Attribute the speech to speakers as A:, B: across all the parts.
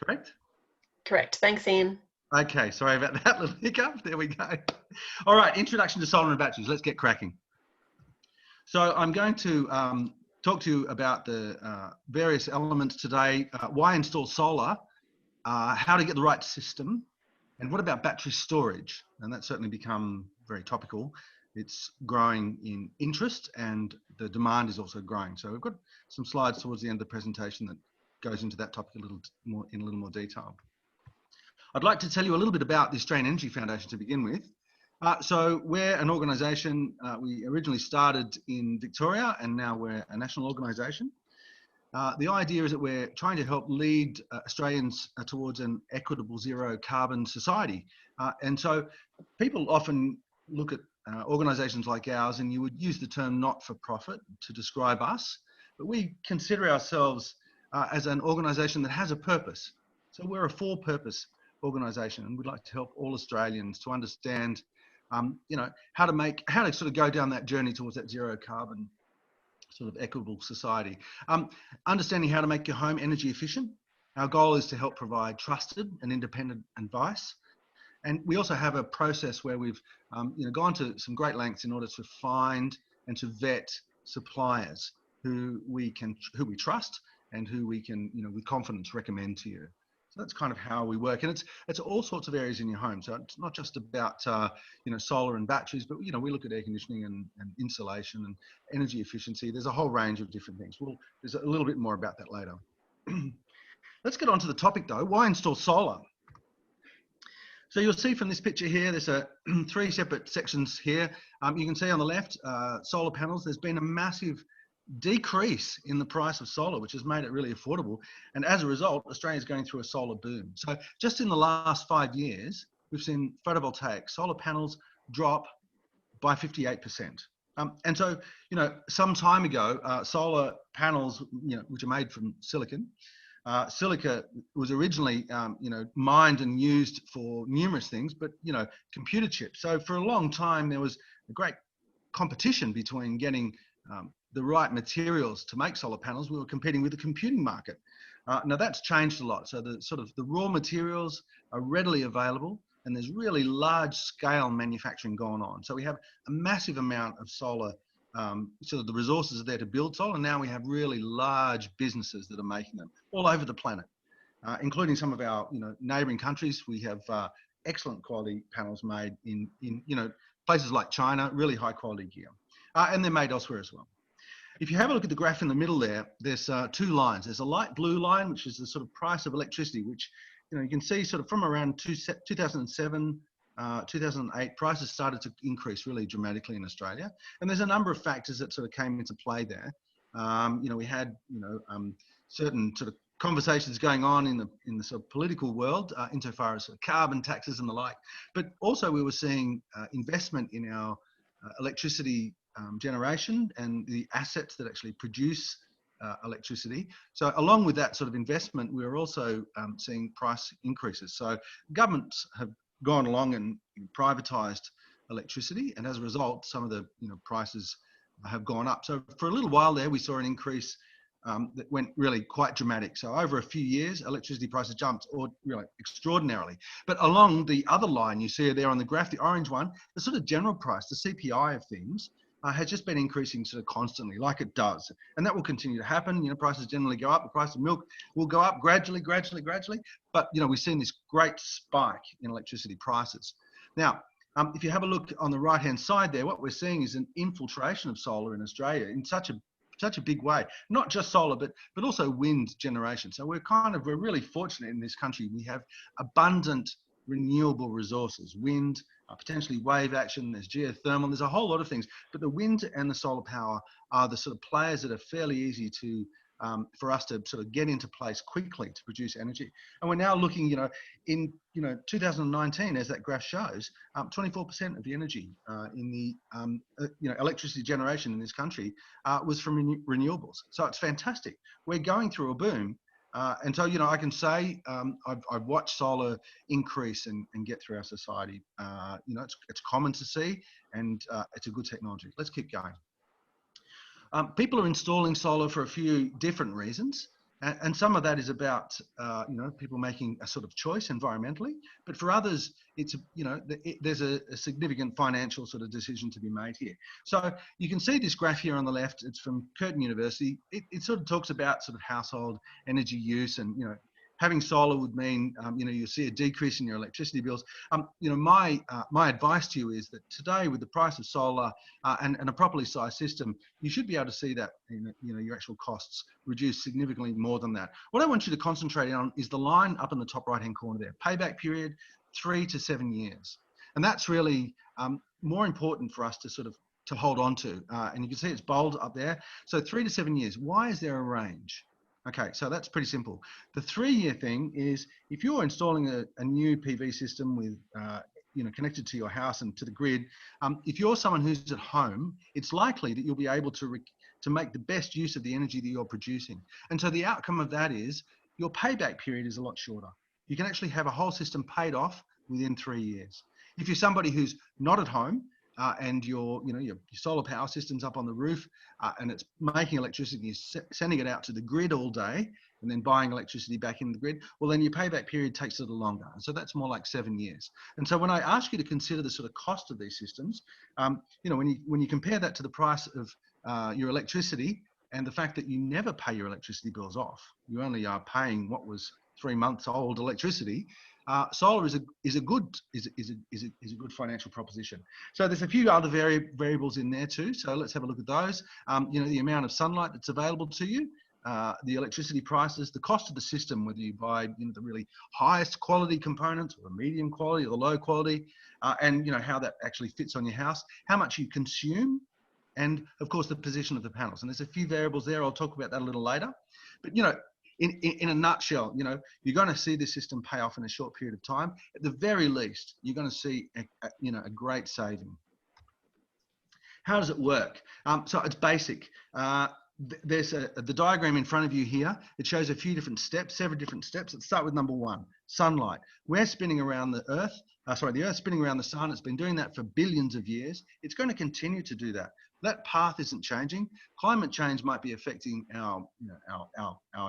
A: correct?
B: Correct. Thanks, Ian.
A: Okay, sorry about that little hiccup. There we go. All right, introduction to solar and batteries. Let's get cracking. So I'm going to talk to you about the various elements today. Why install solar, how to get the right system, and what about battery storage? And that's certainly become very topical. It's growing in interest and the demand is also growing. So we've got some slides towards the end of the presentation that goes into that topic a little more detail. I'd like to tell you a little bit about the Australian Energy Foundation to begin with. So we're an organisation, we originally started in Victoria and now we're a national organisation. The idea is that we're trying to help lead Australians towards an equitable zero carbon society. And so people often look at organisations like ours and you would use the term not-for-profit to describe us, but we consider ourselves as an organisation that has a purpose. So we're a for-purpose organisation and we'd like to help all Australians to understand how to sort of go down that journey towards that zero carbon sort of equitable society. Understanding how to make your home energy efficient. Our goal is to help provide trusted and independent advice. And we also have a process where we've gone to some great lengths in order to find and to vet suppliers who we trust and who we can, with confidence recommend to you. So that's kind of how we work, and it's all sorts of areas in your home. So it's not just about solar and batteries, but we look at air conditioning and insulation and energy efficiency. There's a whole range of different things. There's a little bit more about that later. Let's get on to the topic though. Why install solar? So you'll see from this picture here, there's three separate sections here. You can see on the left, solar panels. There's been a massive decrease in the price of solar, which has made it really affordable. And as a result, Australia is going through a solar boom. So just in the last 5 years, we've seen photovoltaic solar panels drop by 58%. And so, some time ago, solar panels, which are made from silicon, silica was originally, mined and used for numerous things, but, computer chips. So for a long time, there was a great competition between getting the right materials to make solar panels. We were competing with the computing market. Now that's changed a lot. So the raw materials are readily available and there's really large scale manufacturing going on. So we have a massive amount of solar, so the resources are there to build solar. And now we have really large businesses that are making them all over the planet, including some of our neighboring countries. We have excellent quality panels made in places like China, really high quality gear. And they're made elsewhere as well. If you have a look at the graph in the middle there, there's two lines. There's a light blue line, which is the sort of price of electricity, which you can see sort of from around 2007, 2008, prices started to increase really dramatically in Australia. And there's a number of factors that sort of came into play there. We had certain sort of conversations going on in the sort of political world insofar as sort of carbon taxes and the like. But also we were seeing investment in our electricity generation and the assets that actually produce electricity. So along with that sort of investment, we're also seeing price increases. So governments have gone along and privatized electricity, and as a result, some of the prices have gone up. So for a little while there, we saw an increase that went really quite dramatic. So over a few years, electricity prices jumped really extraordinarily. But along the other line, you see there on the graph, the orange one, the sort of general price, the CPI of things, has just been increasing sort of constantly, like it does. And that will continue to happen. Prices generally go up. The price of milk will go up gradually. But, we've seen this great spike in electricity prices. Now, if you have a look on the right-hand side there, what we're seeing is an infiltration of solar in Australia in such a big way. Not just solar, but also wind generation. So we're really fortunate in this country. We have abundant renewable resources, wind, potentially wave action, there's geothermal, there's a whole lot of things. But the wind and the solar power are the sort of players that are fairly easy to for us to sort of get into place quickly to produce energy. And we're now looking, in 2019, as that graph shows, 24% of the energy in the electricity generation in this country was from renewables. So it's fantastic. We're going through a boom. And so, I can say I've watched solar increase and get through our society. It's common to see, and it's a good technology. Let's keep going. People are installing solar for a few different reasons. And some of that is about, people making a sort of choice environmentally, but for others, it's, there's a significant financial sort of decision to be made here. So you can see this graph here on the left. It's from Curtin University. It sort of talks about sort of household energy use, and, having solar would mean, you'll see a decrease in your electricity bills. My advice to you is that today, with the price of solar and a properly sized system, you should be able to see that, your actual costs reduce significantly more than that. What I want you to concentrate on is the line up in the top right-hand corner there. Payback period, 3 to 7 years. And that's really more important for us to sort of to hold on to. And you can see it's bold up there. So 3 to 7 years. Why is there a range? Okay, so that's pretty simple. The 3-year thing is if you're installing a new PV system with, connected to your house and to the grid, if you're someone who's at home, it's likely that you'll be able to make the best use of the energy that you're producing. And so the outcome of that is your payback period is a lot shorter. You can actually have a whole system paid off within 3 years. If you're somebody who's not at home, and your solar power system's up on the roof, and it's making electricity, sending it out to the grid all day, and then buying electricity back in the grid, well, then your payback period takes a little longer. And so that's more like 7 years. And so when I ask you to consider the sort of cost of these systems, when you compare that to the price of your electricity and the fact that you never pay your electricity bills off, you only are paying what was 3 months old electricity. Solar is a good financial proposition. So there's a few other variables in there too. So let's have a look at those. The amount of sunlight that's available to you, the electricity prices, the cost of the system, whether you buy the really highest quality components or the medium quality or the low quality, and how that actually fits on your house, how much you consume, and of course the position of the panels. And there's a few variables there. I'll talk about that a little later. But in a nutshell, you're going to see this system pay off in a short period of time. At the very least, you're going to see a great saving. How does it work? So it's basic. There's the diagram in front of you here. It shows a few different steps, several different steps. Let's start with number 1, sunlight. We're spinning around the Earth. The Earth's spinning around the sun. It's been doing that for billions of years. It's going to continue to do that. That path isn't changing. Climate change might be affecting our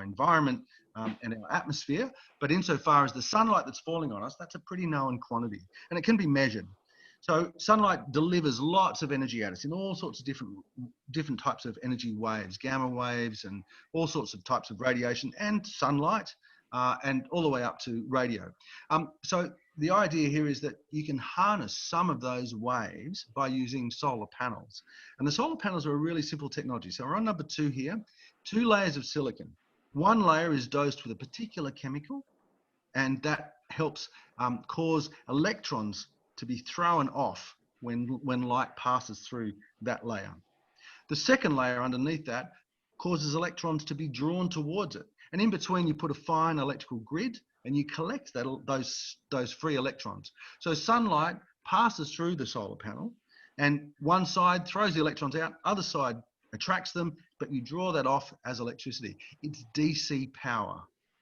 A: environment and our atmosphere, but insofar as the sunlight that's falling on us, that's a pretty known quantity, and it can be measured. So sunlight delivers lots of energy at us in all sorts of different types of energy waves, gamma waves, and all sorts of types of radiation and sunlight, and all the way up to radio. So the idea here is that you can harness some of those waves by using solar panels. And the solar panels are a really simple technology. So we're on number 2 here, 2 layers of silicon. One layer is dosed with a particular chemical, and that helps cause electrons to be thrown off when light passes through that layer. The second layer underneath that causes electrons to be drawn towards it. And in between, you put a fine electrical grid and you collect those free electrons. So sunlight passes through the solar panel, and one side throws the electrons out, other side attracts them, but you draw that off as electricity. It's DC power.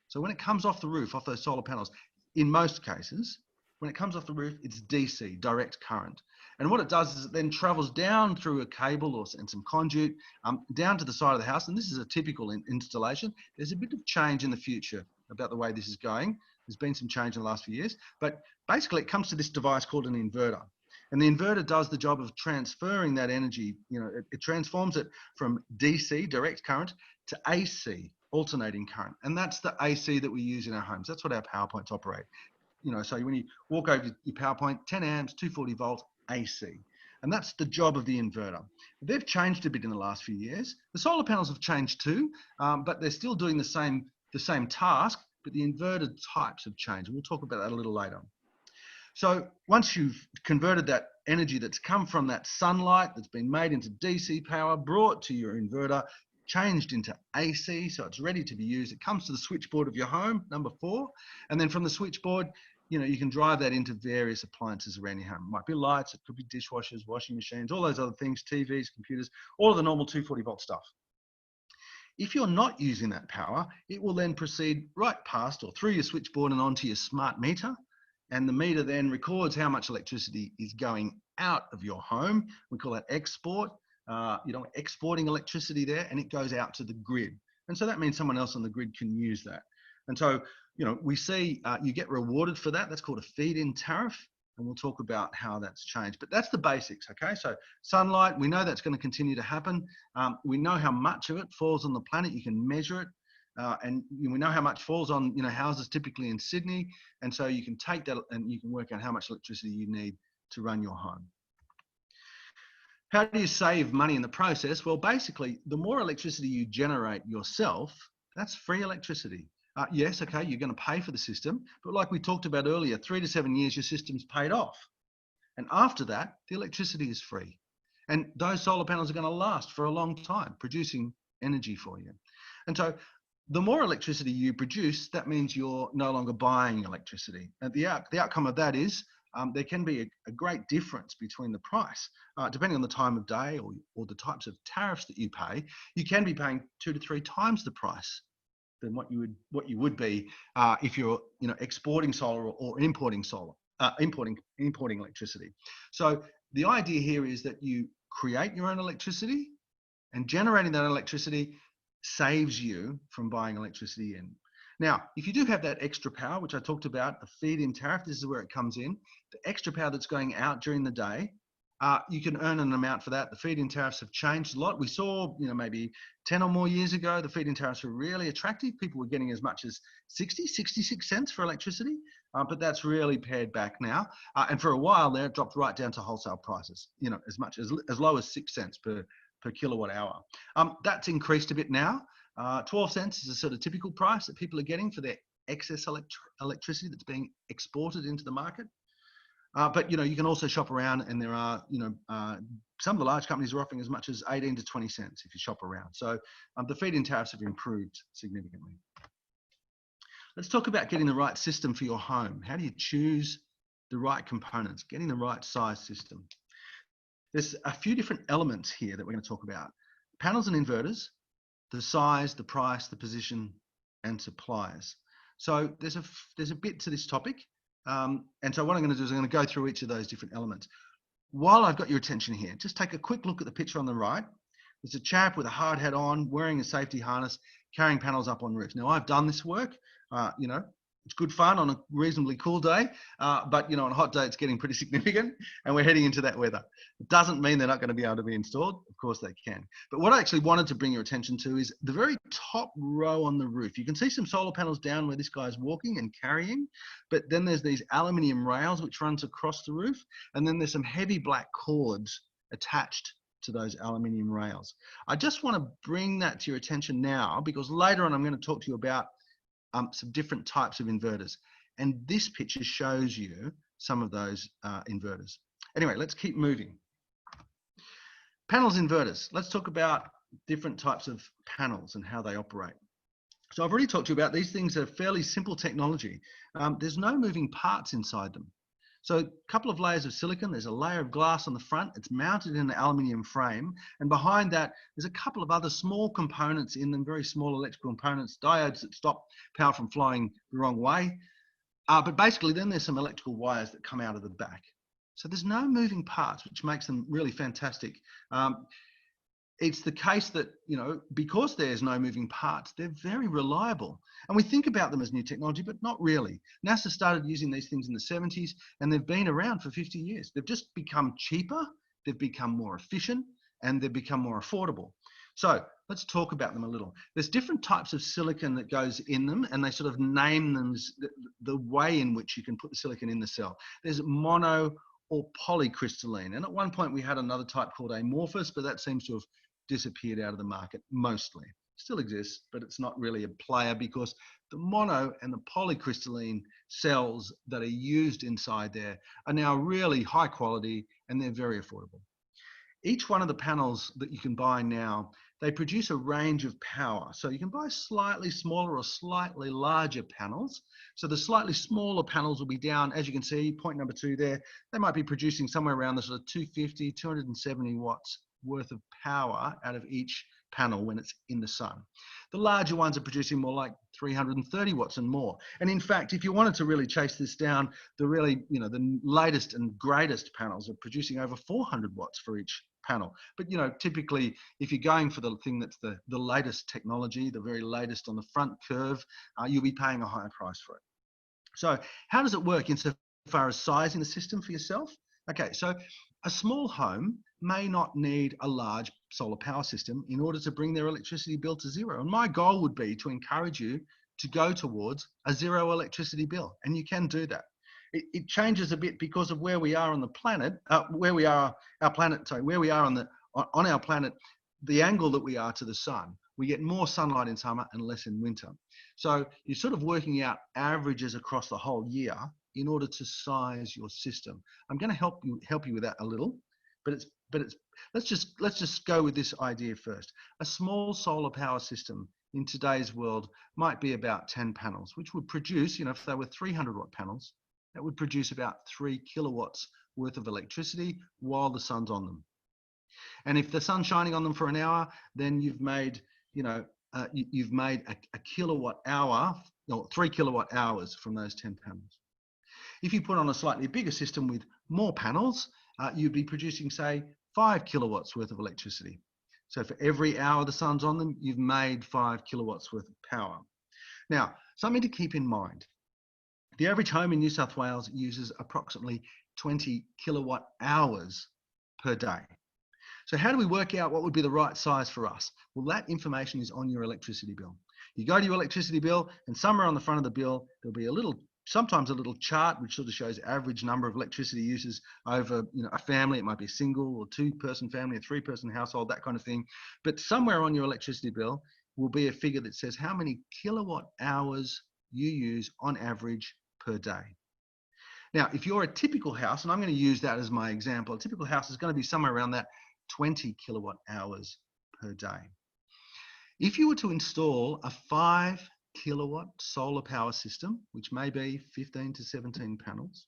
A: So when it comes off the roof, off those solar panels, in most cases, when it comes off the roof, it's DC, direct current. And what it does is it then travels down through a cable and some conduit down to the side of the house. And this is a typical installation. There's a bit of change in the future about the way this is going. There's been some change in the last few years. But basically, it comes to this device called an inverter. And the inverter does the job of transferring that energy. It transforms it from DC, direct current, to AC, alternating current. And that's the AC that we use in our homes. That's what our power points operate. So when you walk over your power point, 10 amps, 240 volts, AC. And that's the job of the inverter. They've changed a bit in the last few years. The solar panels have changed too, but they're still doing the same task, but the inverter types have changed. We'll talk about that a little later. So once you've converted that energy that's come from that sunlight that's been made into DC power, brought to your inverter, changed into AC, so it's ready to be used. It comes to the switchboard of your home, number 4, and then from the switchboard, you can drive that into various appliances around your home. It might be lights, it could be dishwashers, washing machines, all those other things, TVs, computers, all of the normal 240 volt stuff. If you're not using that power, it will then proceed right past or through your switchboard and onto your smart meter. And the meter then records how much electricity is going out of your home. We call that export. Exporting electricity there, and it goes out to the grid. And so that means someone else on the grid can use that. And so, we see you get rewarded for that. That's called a feed-in tariff. And we'll talk about how that's changed. But that's the basics, okay? So sunlight, we know that's going to continue to happen. We know how much of it falls on the planet. You can measure it. And we know how much falls on, houses typically in Sydney. And so you can take that and you can work out how much electricity you need to run your home. How do you save money in the process? Well, basically, the more electricity you generate yourself, that's free electricity. Yes, okay, you're going to pay for the system, but like we talked about earlier, 3 to 7 years, your system's paid off. And after that, the electricity is free. And those solar panels are going to last for a long time, producing energy for you. And so the more electricity you produce, that means you're no longer buying electricity. And the outcome of that is there can be a great difference between the price, depending on the time of day or the types of tariffs that you pay. You can be paying 2 to 3 times the price than what you would be if you're exporting solar or importing solar, importing electricity. So the idea here is that you create your own electricity, and generating that electricity saves you from buying electricity in. Now, if you do have that extra power, which I talked about, a feed-in tariff, this is where it comes in. The extra power that's going out during the day, you can earn an amount for that. The feed-in tariffs have changed a lot. We saw, maybe 10 or more years ago, the feed-in tariffs were really attractive. People were getting as much as 66 cents for electricity, but that's really pared back now. And for a while there, it dropped right down to wholesale prices, as low as 6 cents per kilowatt hour. That's increased a bit now. 12 cents is a sort of typical price that people are getting for their excess electricity that's being exported into the market. But you can also shop around, and there are some of the large companies are offering as much as 18 to 20 cents if you shop around. So the feed-in tariffs have improved significantly. Let's talk about getting the right system for your home. How do you choose the right components, getting the right size system? There's a few different elements here that we're going to talk about. Panels and inverters, the size, the price, the position, and suppliers. So there's a bit to this topic. And so what I'm going to do is I'm going to go through each of those different elements. While I've got your attention here, just take a quick look at the picture on the right. There's a chap with a hard hat on, wearing a safety harness, carrying panels up on roofs. Now, I've done this work, it's good fun on a reasonably cool day, but on a hot day, it's getting pretty significant, and we're heading into that weather. It doesn't mean they're not going to be able to be installed. Of course they can. But what I actually wanted to bring your attention to is the very top row on the roof. You can see some solar panels down where this guy's walking and carrying, but then there's these aluminium rails which runs across the roof, and then there's some heavy black cords attached to those aluminium rails. I just want to bring that to your attention now, because later on I'm going to talk to you about some different types of inverters. And this picture shows you some of those inverters. Anyway, let's keep moving. Panels, inverters. Let's talk about different types of panels and how they operate. So I've already talked to you about these things that are fairly simple technology. There's no moving parts inside them. So a couple of layers of silicon, there's a layer of glass on the front, it's mounted in an aluminium frame, and behind that there's a couple of other small components in them, very small electrical components, diodes that stop power from flowing the wrong way. But basically then there's some electrical wires that come out of the back. So there's no moving parts, which makes them really fantastic. It's the case that, because there's no moving parts, they're very reliable. And we think about them as new technology, but not really. NASA started using these things in the 70s, and they've been around for 50 years. They've just become cheaper, they've become more efficient, and they've become more affordable. So let's talk about them a little. There's different types of silicon that goes in them, and they sort of name them the way in which you can put the silicon in the cell. There's mono or polycrystalline. And at one point we had another type called amorphous, but that seems to have disappeared out of the market mostly. Still exists, but it's not really a player, because the mono and the polycrystalline cells that are used inside there are now really high quality, and they're very affordable. Each one of the panels that you can buy now, they produce a range of power. So you can buy slightly smaller or slightly larger panels. So the slightly smaller panels will be down, as you can see, point number 2 there, they might be producing somewhere around the sort of 250, 270 watts worth of power out of each panel when it's in the sun. The larger ones are producing more like 330 watts and more. And in fact, if you wanted to really chase this down, the really, the latest and greatest panels are producing over 400 watts for each panel. But, you know, typically, if you're going for the thing that's the latest technology, the very latest on the front curve, you'll be paying a higher price for it. So how does it work insofar as sizing the system for yourself? Okay, so a small home may not need a large solar power system in order to bring their electricity bill to zero. And my goal would be to encourage you to go towards a zero electricity bill. And you can do that. It changes a bit because of where we are on the planet, where we are on our planet, the angle that we are to the sun. We get more sunlight in summer and less in winter. So you're sort of working out averages across the whole year in order to size your system. I'm going to help you with that a little, but let's just go with this idea first. A small solar power system in today's world might be about 10 panels, which would produce, you know, if they were 300-watt panels, that would produce about 3 kilowatts worth of electricity while the sun's on them. And if the sun's shining on them for an hour, then you've made, you know, you've made a kilowatt hour, or 3 kilowatt hours from those 10 panels. If you put on a slightly bigger system with more panels, you'd be producing, say, 5 kilowatts worth of electricity. So for every hour the sun's on them, you've made 5 kilowatts worth of power. Now, something to keep in mind. The average home in New South Wales uses approximately 20 kilowatt hours per day. So how do we work out what would be the right size for us? Well, that information is on your electricity bill. You go to your electricity bill, and somewhere on the front of the bill, there'll be sometimes a little chart which sort of shows average number of electricity uses over, you know, a family. It might be a single or 2-person family, a 3-person household, that kind of thing. But somewhere on your electricity bill will be a figure that says how many kilowatt hours you use on average per day. Now, if you're a typical house, and I'm going to use that as my example, a typical house is going to be somewhere around that 20 kilowatt hours per day. If you were to install a 5 kilowatt solar power system, which may be 15 to 17 panels,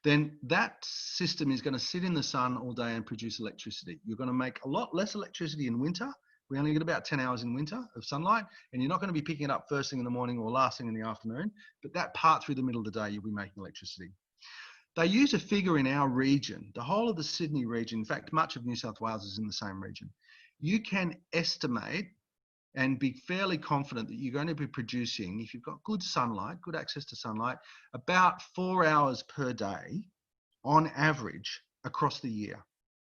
A: then that system is going to sit in the sun all day and produce electricity. You're going to make a lot less electricity in winter. We only get about 10 hours in winter of sunlight, and you're not going to be picking it up first thing in the morning or last thing in the afternoon, but that part through the middle of the day, you'll be making electricity. They use a figure in our region, the whole of the Sydney region. In fact, much of New South Wales is in the same region. You can estimate and be fairly confident that you're going to be producing, if you've got good sunlight, good access to sunlight, about 4 hours per day on average across the year.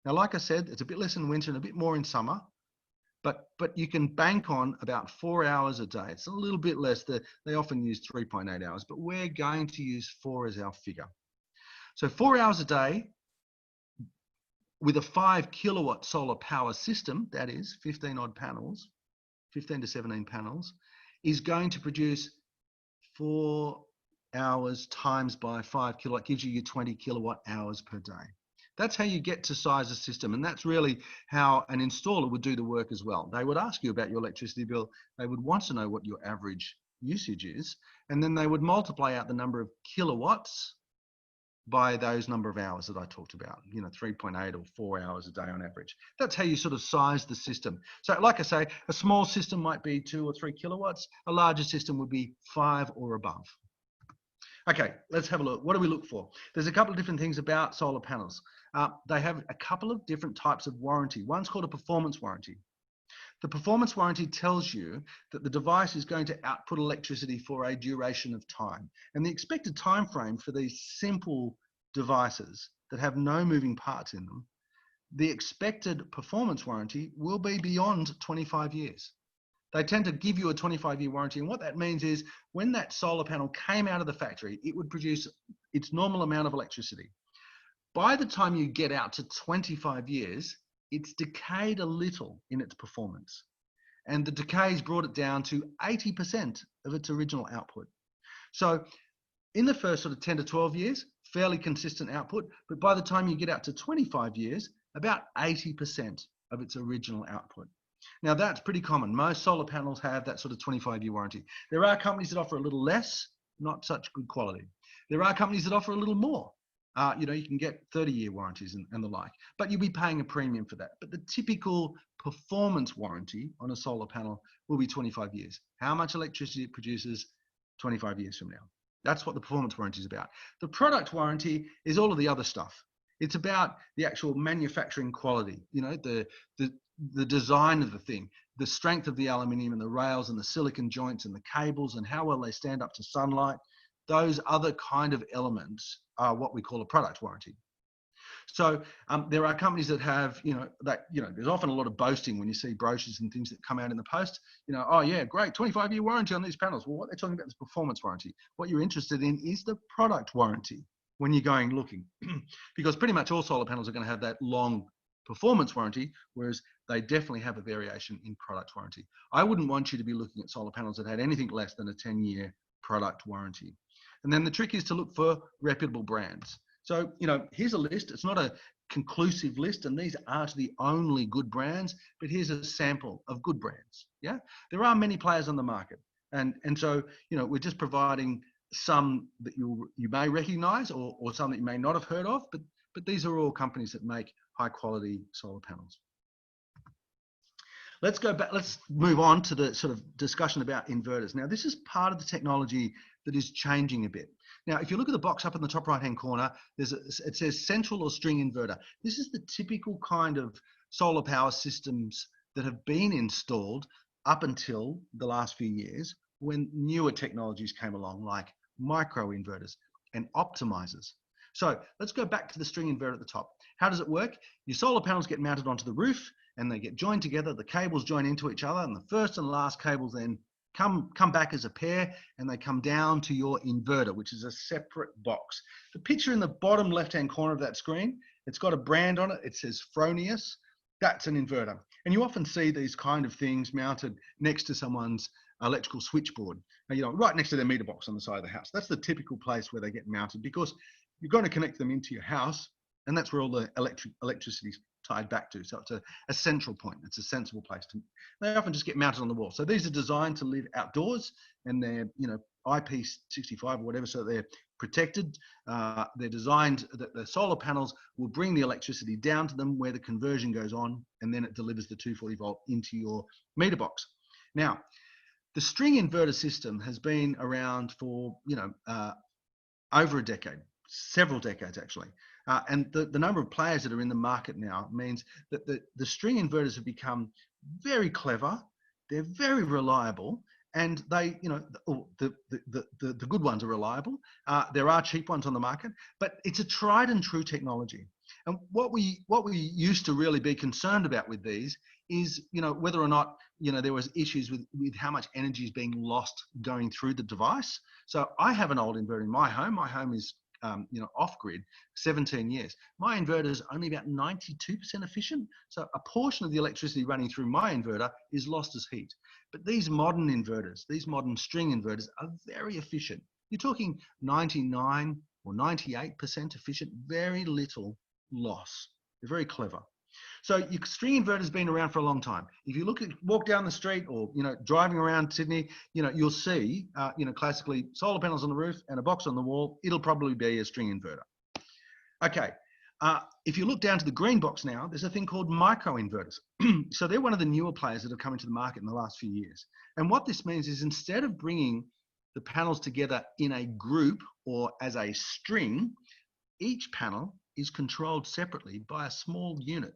A: Now, like I said, it's a bit less in winter and a bit more in summer, but you can bank on about 4 hours a day. It's a little bit less. They often use 3.8 hours, but we're going to use 4 as our figure. So 4 hours a day with a 5 kilowatt solar power system, that is 15 odd panels, 15 to 17 panels, is going to produce 4 hours times by 5 kilowatt, gives you your 20 kilowatt hours per day. That's how you get to size a system. And that's really how an installer would do the work as well. They would ask you about your electricity bill. They would want to know what your average usage is. And then they would multiply out the number of kilowatts by those number of hours that I talked about, you know, 3.8 or 4 hours a day on average. That's how you sort of size the system. So like I say, a small system might be 2 or 3 kilowatts. A larger system would be 5 or above. Okay, let's have a look. What do we look for? There's a couple of different things about solar panels. They have a couple of different types of warranty. One's called a performance warranty. The performance warranty tells you that the device is going to output electricity for a duration of time. And the expected time frame for these simple devices that have no moving parts in them, the expected performance warranty will be beyond 25 years. They tend to give you a 25-year warranty. And what that means is when that solar panel came out of the factory, it would produce its normal amount of electricity. By the time you get out to 25 years, it's decayed a little in its performance. And the decay's brought it down to 80% of its original output. So in the first sort of 10 to 12 years, fairly consistent output. But by the time you get out to 25 years, about 80% of its original output. Now that's pretty common. Most solar panels have that sort of 25-year warranty. There are companies that offer a little less, not such good quality. There are companies that offer a little more. You know, you can get 30-year warranties and the like, but you'll be paying a premium for that. But the typical performance warranty on a solar panel will be 25 years. How much electricity it produces 25 years from now. That's what the performance warranty is about. The product warranty is all of the other stuff. It's about the actual manufacturing quality, you know, the design of the thing, the strength of the aluminium and the rails and the silicon joints and the cables and how well they stand up to sunlight. Those other kind of elements are what we call a product warranty. So there are companies that have, there's often a lot of boasting when you see brochures and things that come out in the post, oh yeah, great, 25-year warranty on these panels. Well, what they're talking about is performance warranty. What you're interested in is the product warranty when you're going looking, because pretty much all solar panels are going to have that long performance warranty, whereas they definitely have a variation in product warranty. I wouldn't want you to be looking at solar panels that had anything less than a 10-year product warranty. And then the trick is to look for reputable brands. So, here's a list. It's not a conclusive list, and these aren't the only good brands, but here's a sample of good brands. Yeah, there are many players on the market, and so we're just providing some that you may recognise or some that you may not have heard of, but these are all companies that make high quality solar panels. Let's go back. Let's move on to the sort of discussion about inverters. Now, this is part of the technology that is changing a bit. Now, if you look at the box up in the top right-hand corner, it says central or string inverter. This is the typical kind of solar power systems that have been installed up until the last few years when newer technologies came along, like micro inverters and optimizers. So let's go back to the string inverter at the top. How does it work? Your solar panels get mounted onto the roof and they get joined together. The cables join into each other, and the first and last cables then come back as a pair, and they come down to your inverter, which is a separate box. The picture in the bottom left-hand corner of that screen, it's got a brand on it. It says Fronius. That's an inverter. And you often see these kind of things mounted next to someone's electrical switchboard, right next to their meter box on the side of the house. That's the typical place where they get mounted, because you're going to connect them into your house, and that's where all the electricity is tied back to. So it's a central point. It's a sensible place to. They often just get mounted on the wall. So these are designed to live outdoors, and they're IP65 or whatever, so they're protected. They're designed that the solar panels will bring the electricity down to them where the conversion goes on, and then it delivers the 240 volt into your meter box. Now, the string inverter system has been around for over a decade, several decades actually. And the number of players that are in the market now means that the string inverters have become very clever. They're very reliable, and they, the good ones are reliable. There are cheap ones on the market, but it's a tried and true technology. And what we used to really be concerned about with these is, whether or not, there was issues with how much energy is being lost going through the device. So I have an old inverter in my home. My home is off-grid, 17 years. My inverter is only about 92% efficient. So a portion of the electricity running through my inverter is lost as heat. But these modern inverters, these modern string inverters, are very efficient. You're talking 99 or 98% efficient, very little loss. They're very clever. So your string inverter has been around for a long time. If you walk down the street, or driving around Sydney, you'll see classically solar panels on the roof and a box on the wall. It'll probably be a string inverter. Okay, if you look down to the green box now, there's a thing called micro inverters. So they're one of the newer players that have come into the market in the last few years. And what this means is, instead of bringing the panels together in a group or as a string, each panel is controlled separately by a small unit.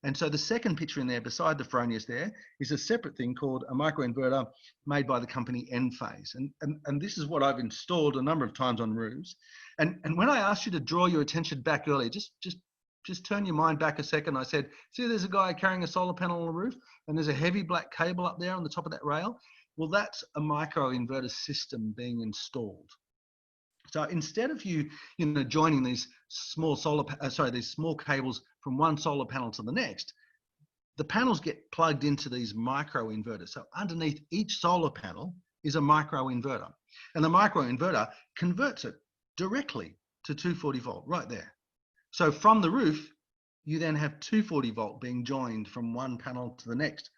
A: And so the second picture in there beside the Fronius there is a separate thing called a microinverter made by the company Enphase. And this is what I've installed a number of times on roofs. And when I asked you to draw your attention back earlier, just turn your mind back a second. I said, see, there's a guy carrying a solar panel on the roof, and there's a heavy black cable up there on the top of that rail. Well, that's a microinverter system being installed. So instead of you joining these small these small cables from one solar panel to the next, the panels get plugged into these micro inverters. So underneath each solar panel is a micro inverter, and the micro inverter converts it directly to 240 volt right there. So from the roof, you then have 240 volt being joined from one panel to the next,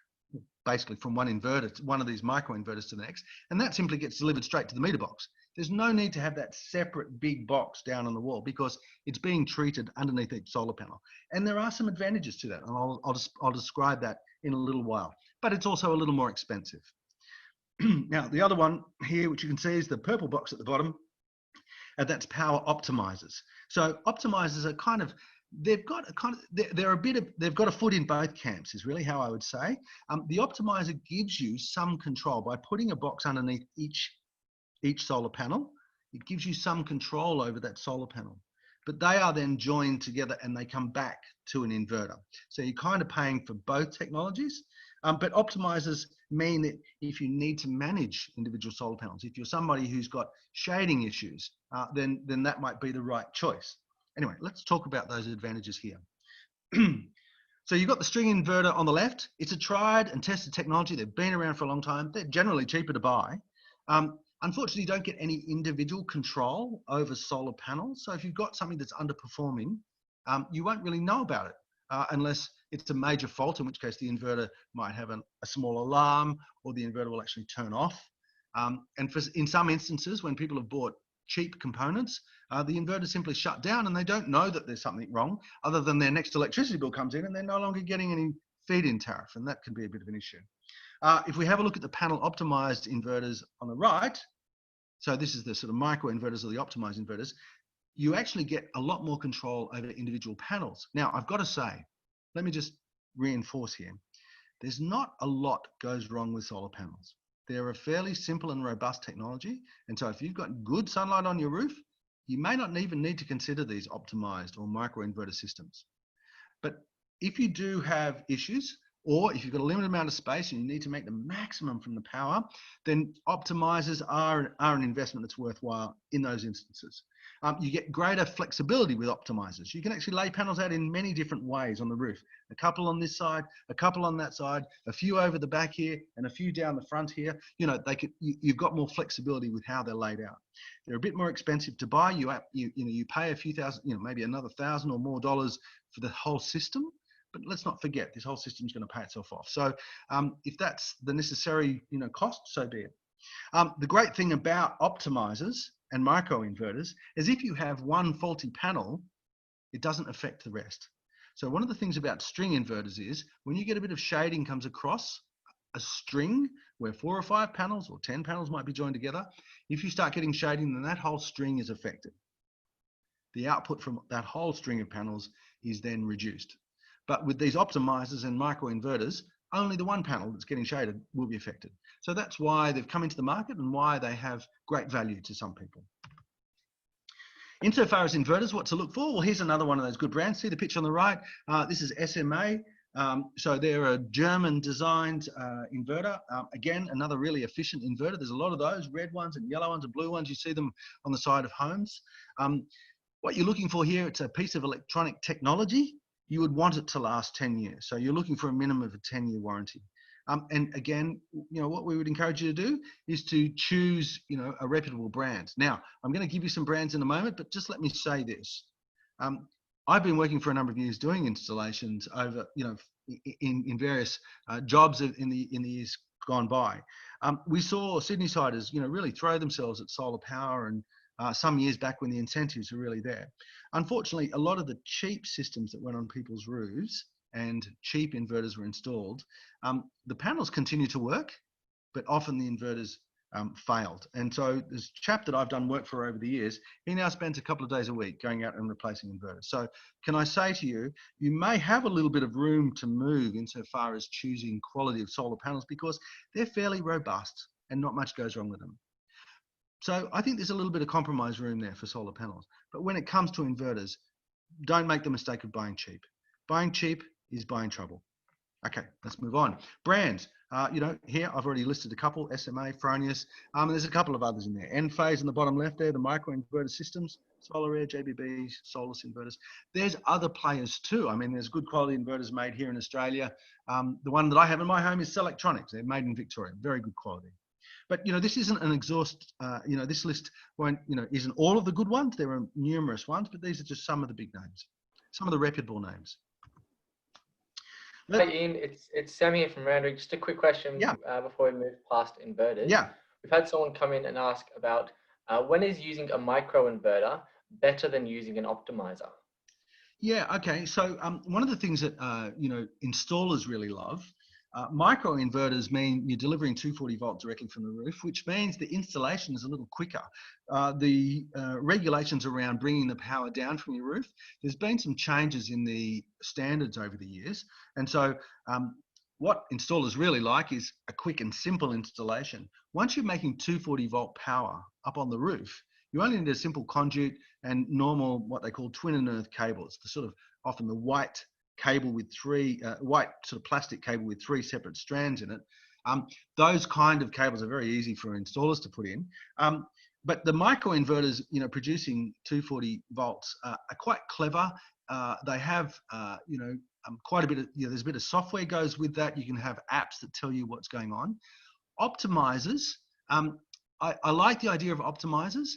A: basically from one inverter, one of these micro inverters to the next, and that simply gets delivered straight to the meter box. There's no need to have that separate big box down on the wall, because it's being treated underneath each solar panel. And there are some advantages to that, and I'll describe that in a little while. But it's also a little more expensive. Now, the other one here, which you can see, is the purple box at the bottom, and that's power optimizers. So optimizers are kind of they've got a kind of, they've got a foot in both camps is really how I would say. The optimizer gives you some control by putting a box underneath each solar panel. It gives you some control over that solar panel, but they are then joined together and they come back to an inverter. So you're kind of paying for both technologies, but optimizers mean that if you need to manage individual solar panels, if you're somebody who's got shading issues, then that might be the right choice. Anyway, let's talk about those advantages here. So you've got the string inverter on the left. It's a tried and tested technology. They've been around for a long time. They're generally cheaper to buy. Unfortunately, you don't get any individual control over solar panels. So if you've got something that's underperforming, you won't really know about it unless it's a major fault, in which case the inverter might have a small alarm or the inverter will actually turn off. And in some instances, when people have bought cheap components, the inverter simply shut down and they don't know that there's something wrong other than their next electricity bill comes in and they're no longer getting any feed-in tariff, and that can be a bit of an issue. If we have a look at the panel optimized inverters on the right, so this is the sort of micro inverters or the optimized inverters, you actually get a lot more control over individual panels. Now, I've got to say, let me just reinforce here, there's not a lot goes wrong with solar panels. They're a fairly simple and robust technology. And so if you've got good sunlight on your roof, you may not even need to consider these optimized or micro inverter systems. But if you do have issues, or if you've got a limited amount of space and you need to make the maximum from the power, then optimizers are an investment that's worthwhile in those instances. You get greater flexibility with optimizers. You can actually lay panels out in many different ways on the roof. A couple on this side, a couple on that side, a few over the back here, and a few down the front here. You know, you've got more flexibility with how they're laid out. They're a bit more expensive to buy. You pay a few thousand, maybe another $1,000 or more for the whole system. But let's not forget, this whole system is going to pay itself off. So if that's the necessary cost, so be it. The great thing about optimizers and microinverters is if you have one faulty panel, it doesn't affect the rest. So one of the things about string inverters is when you get a bit of shading comes across a string where 4 or 5 panels or 10 panels might be joined together, if you start getting shading, then that whole string is affected. The output from that whole string of panels is then reduced. But with these optimizers and microinverters, only the one panel that's getting shaded will be affected. So that's why they've come into the market and why they have great value to some people. Insofar as inverters, what to look for? Well, here's another one of those good brands. See the picture on the right? This is SMA. So they're a German designed inverter. Again, another really efficient inverter. There's a lot of those, red ones and yellow ones and blue ones. You see them on the side of homes. What you're looking for here, it's a piece of electronic technology. You would want it to last 10 years. So you're looking for a minimum of a 10-year warranty. And again, what we would encourage you to do is to choose, a reputable brand. Now, I'm going to give you some brands in a moment, but just let me say this. I've been working for a number of years doing installations over, in various jobs in the years gone by. We saw Sydney-siders, really throw themselves at solar power and some years back when the incentives were really there. Unfortunately, a lot of the cheap systems that went on people's roofs and cheap inverters were installed, the panels continue to work, but often the inverters failed. And so this chap that I've done work for over the years, he now spends a couple of days a week going out and replacing inverters. So can I say to you, you may have a little bit of room to move insofar as choosing quality of solar panels because they're fairly robust and not much goes wrong with them. So I think there's a little bit of compromise room there for solar panels. But when it comes to inverters, don't make the mistake of buying cheap. Buying cheap is buying trouble. Okay, let's move on. Brands, here I've already listed a couple, SMA, Fronius, and there's a couple of others in there. Enphase in the bottom left there, the microinverter systems, SolarAir, JBB, Solus inverters. There's other players too. I mean, there's good quality inverters made here in Australia. The one that I have in my home is Selectronics. They're made in Victoria, very good quality. But, this isn't an exhaust, this list isn't all of the good ones. There are numerous ones, but these are just some of the big names, some of the reputable names.
C: Hi Ian, it's Sam here from Randwick. Just a quick question before we move past inverters.
A: Yeah.
C: We've had someone come in and ask about when is using a micro inverter better than using an optimizer?
A: Yeah, okay. So one of the things that, installers really love Micro inverters mean you're delivering 240 volt directly from the roof, which means the installation is a little quicker. The regulations around bringing the power down from your roof, there's been some changes in the standards over the years. And so what installers really like is a quick and simple installation. Once you're making 240 volt power up on the roof, you only need a simple conduit and normal, what they call twin and earth cables, the sort of often the white cable with three, white sort of plastic cable with 3 separate strands in it. Those kind of cables are very easy for installers to put in. But the micro inverters, producing 240 volts are quite clever. They have, quite a bit of, there's a bit of software goes with that. You can have apps that tell you what's going on. Optimizers, I like the idea of optimizers.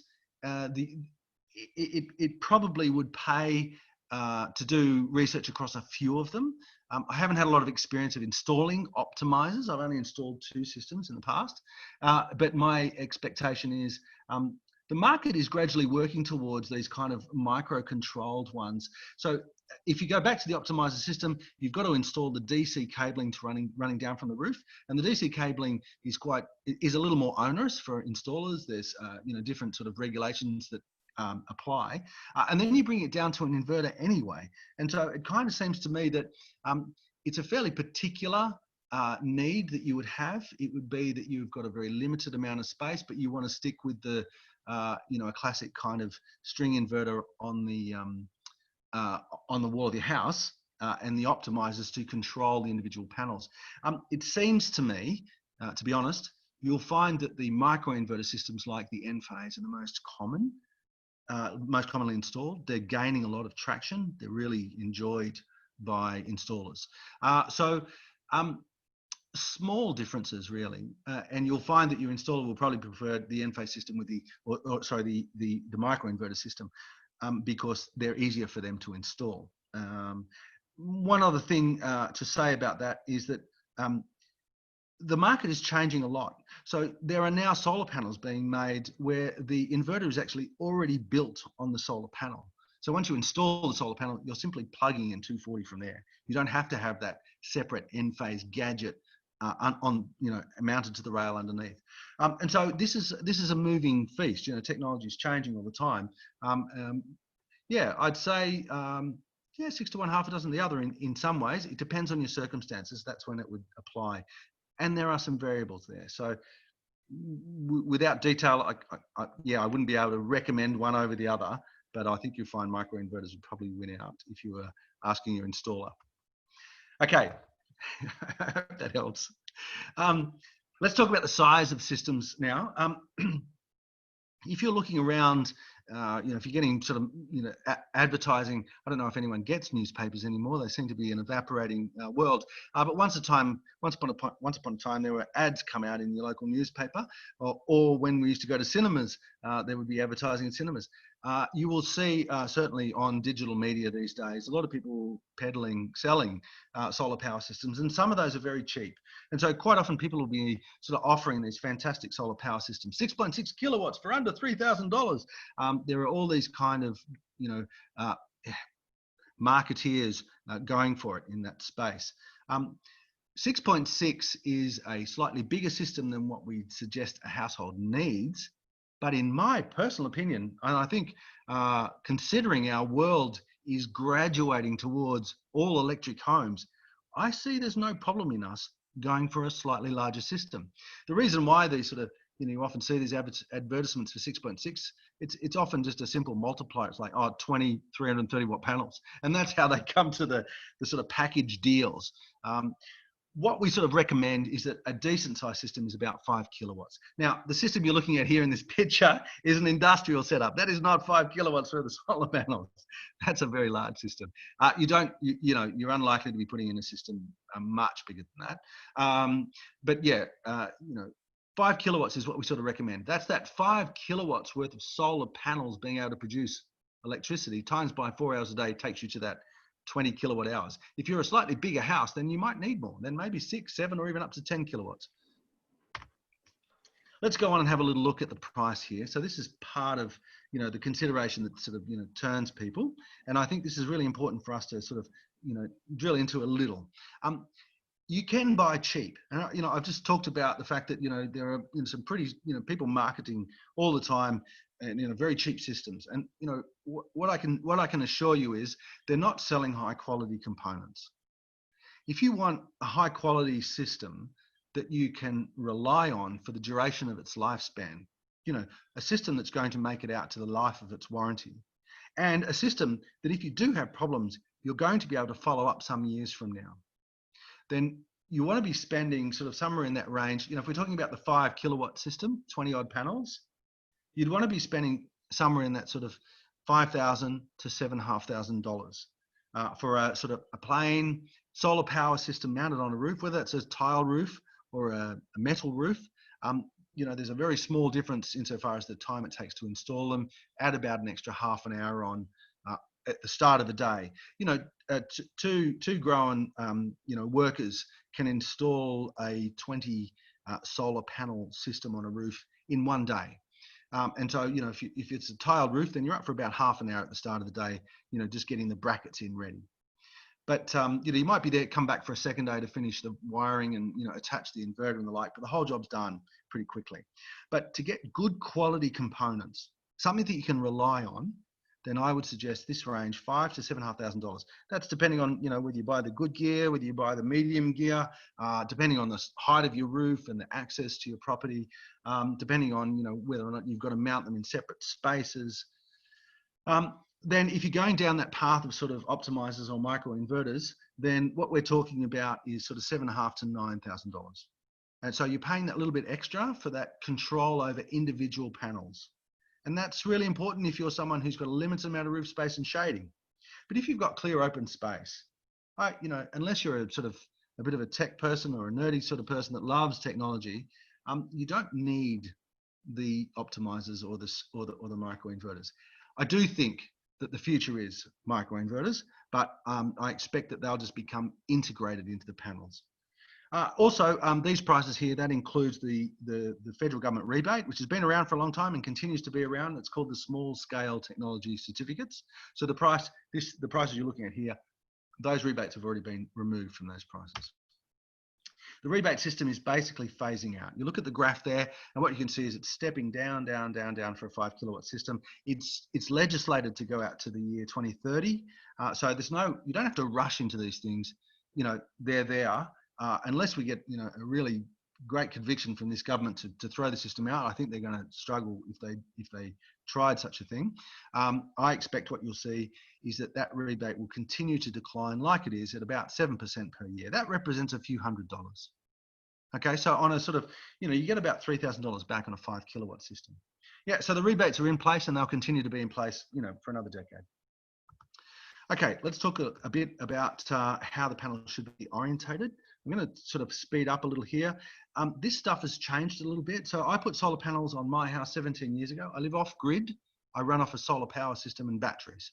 A: It probably would pay to do research across a few of them. I haven't had a lot of experience of installing optimizers. I've only installed 2 systems in the past, but my expectation is the market is gradually working towards these kind of micro-controlled ones. So if you go back to the optimizer system, you've got to install the DC cabling to running down from the roof, and the DC cabling is a little more onerous for installers. There's different sort of regulations that apply, and then you bring it down to an inverter anyway. And so it kind of seems to me that it's a fairly particular need that you would have. It would be that you've got a very limited amount of space, but you want to stick with the a classic kind of string inverter on the wall of your house, and the optimizers to control the individual panels. It seems to me, to be honest, you'll find that the micro inverter systems like the N-phase are the most commonly installed. They're gaining a lot of traction. They're really enjoyed by installers. Small differences really, and you'll find that your installer will probably prefer the N-phase system with the micro inverter system, because they're easier for them to install. One other thing to say about that is that the market is changing a lot. So there are now solar panels being made where the inverter is actually already built on the solar panel. So once you install the solar panel, you're simply plugging in 240 from there. You don't have to have that separate N-phase gadget mounted to the rail underneath. And so this is a moving feast. Technology is changing all the time. I'd say 6 to 1, half a dozen the other in some ways. It depends on your circumstances. That's when it would apply. And there are some variables there. So without detail, I wouldn't be able to recommend one over the other, but I think you'll find micro inverters would probably win out if you were asking your installer. Okay, I hope that helps. Let's talk about the size of systems now. If you're looking around, if you're getting sort of, advertising, I don't know if anyone gets newspapers anymore. They seem to be an evaporating world. But once upon a time, there were ads come out in your local newspaper, or when we used to go to cinemas, there would be advertising in cinemas. You will see, certainly on digital media these days, a lot of people selling solar power systems, and some of those are very cheap. And so quite often people will be sort of offering these fantastic solar power systems, 6.6 kilowatts for under $3,000. There are all these kind of, marketeers going for it in that space. 6.6 is a slightly bigger system than what we suggest a household needs. But in my personal opinion, and I think considering our world is graduating towards all electric homes, I see there's no problem in us going for a slightly larger system. The reason why these sort of, you often see these advertisements for 6.6, it's often just a simple multiplier. It's like, 20, 330 watt panels. And that's how they come to the sort of package deals. What we sort of recommend is that a decent size system is about 5 kilowatts. Now, the system you're looking at here in this picture is an industrial setup. That is not 5 kilowatts for the solar panels. That's a very large system. You're unlikely to be putting in a system much bigger than that. 5 kilowatts is what we sort of recommend. That's that 5 kilowatts worth of solar panels being able to produce electricity times by 4 hours a day takes you to that 20 kilowatt hours. If you're a slightly bigger house, then you might need more, then maybe 6, 7, or even up to 10 kilowatts. Let's go on and have a little look at the price here. So this is part of, the consideration that sort of, turns people. And I think this is really important for us to sort of, drill into a little. you can buy cheap. And, I've just talked about the fact that, there are some pretty, people marketing all the time and, very cheap systems. And, what I can assure you is they're not selling high quality components. If you want a high quality system that you can rely on for the duration of its lifespan, a system that's going to make it out to the life of its warranty, and a system that if you do have problems, you're going to be able to follow up some years from now, then you want to be spending sort of somewhere in that range. If we're talking about the 5 kilowatt system, 20 odd panels, you'd want to be spending somewhere in that sort of $5,000 to $7,500 for a sort of a plain solar power system mounted on a roof, whether it's a tile roof or a metal roof. There's a very small difference insofar as the time it takes to install them. Add about an extra half an hour on at the start of the day. Two growing workers can install a 20 solar panel system on a roof in one day. And so, if it's a tiled roof, then you're up for about half an hour at the start of the day, just getting the brackets in ready. But, you might be there, come back for a second day to finish the wiring and, attach the inverter and the like, but the whole job's done pretty quickly. But to get good quality components, something that you can rely on, then I would suggest this range, $5,000 to $7,500. That's depending on, whether you buy the good gear, whether you buy the medium gear, depending on the height of your roof and the access to your property, depending on, whether or not you've got to mount them in separate spaces. Then if you're going down that path of sort of optimizers or micro inverters, then what we're talking about is sort of $7,500 to $9,000. And so you're paying that little bit extra for that control over individual panels. And that's really important if you're someone who's got a limited amount of roof space and shading. But if you've got clear open space, unless you're a bit of a tech person or a nerdy sort of person that loves technology, you don't need the optimizers or the micro inverters. I do think that the future is micro inverters, but I expect that they'll just become integrated into the panels. Also, these prices here, that includes the federal government rebate, which has been around for a long time and continues to be around. It's called the small scale technology certificates. So the prices you're looking at here, those rebates have already been removed from those prices. The rebate system is basically phasing out. You look at the graph there, and what you can see is it's stepping down, down, down, down for a 5 kilowatt system. It's legislated to go out to the year 2030. So you don't have to rush into these things. They're there. Unless we get, a really great conviction from this government to throw the system out. I think they're going to struggle if they tried such a thing. I expect what you'll see is that rebate will continue to decline like it is at about 7% per year. That represents a few $100s. Okay, so on a sort of, you get about $3,000 back on a 5 kilowatt system. Yeah, so the rebates are in place and they'll continue to be in place, for another decade. Okay, let's talk a bit about how the panel should be orientated. I'm going to sort of speed up a little here. This stuff has changed a little bit. So I put solar panels on my house 17 years ago. I live off grid. I run off a solar power system and batteries.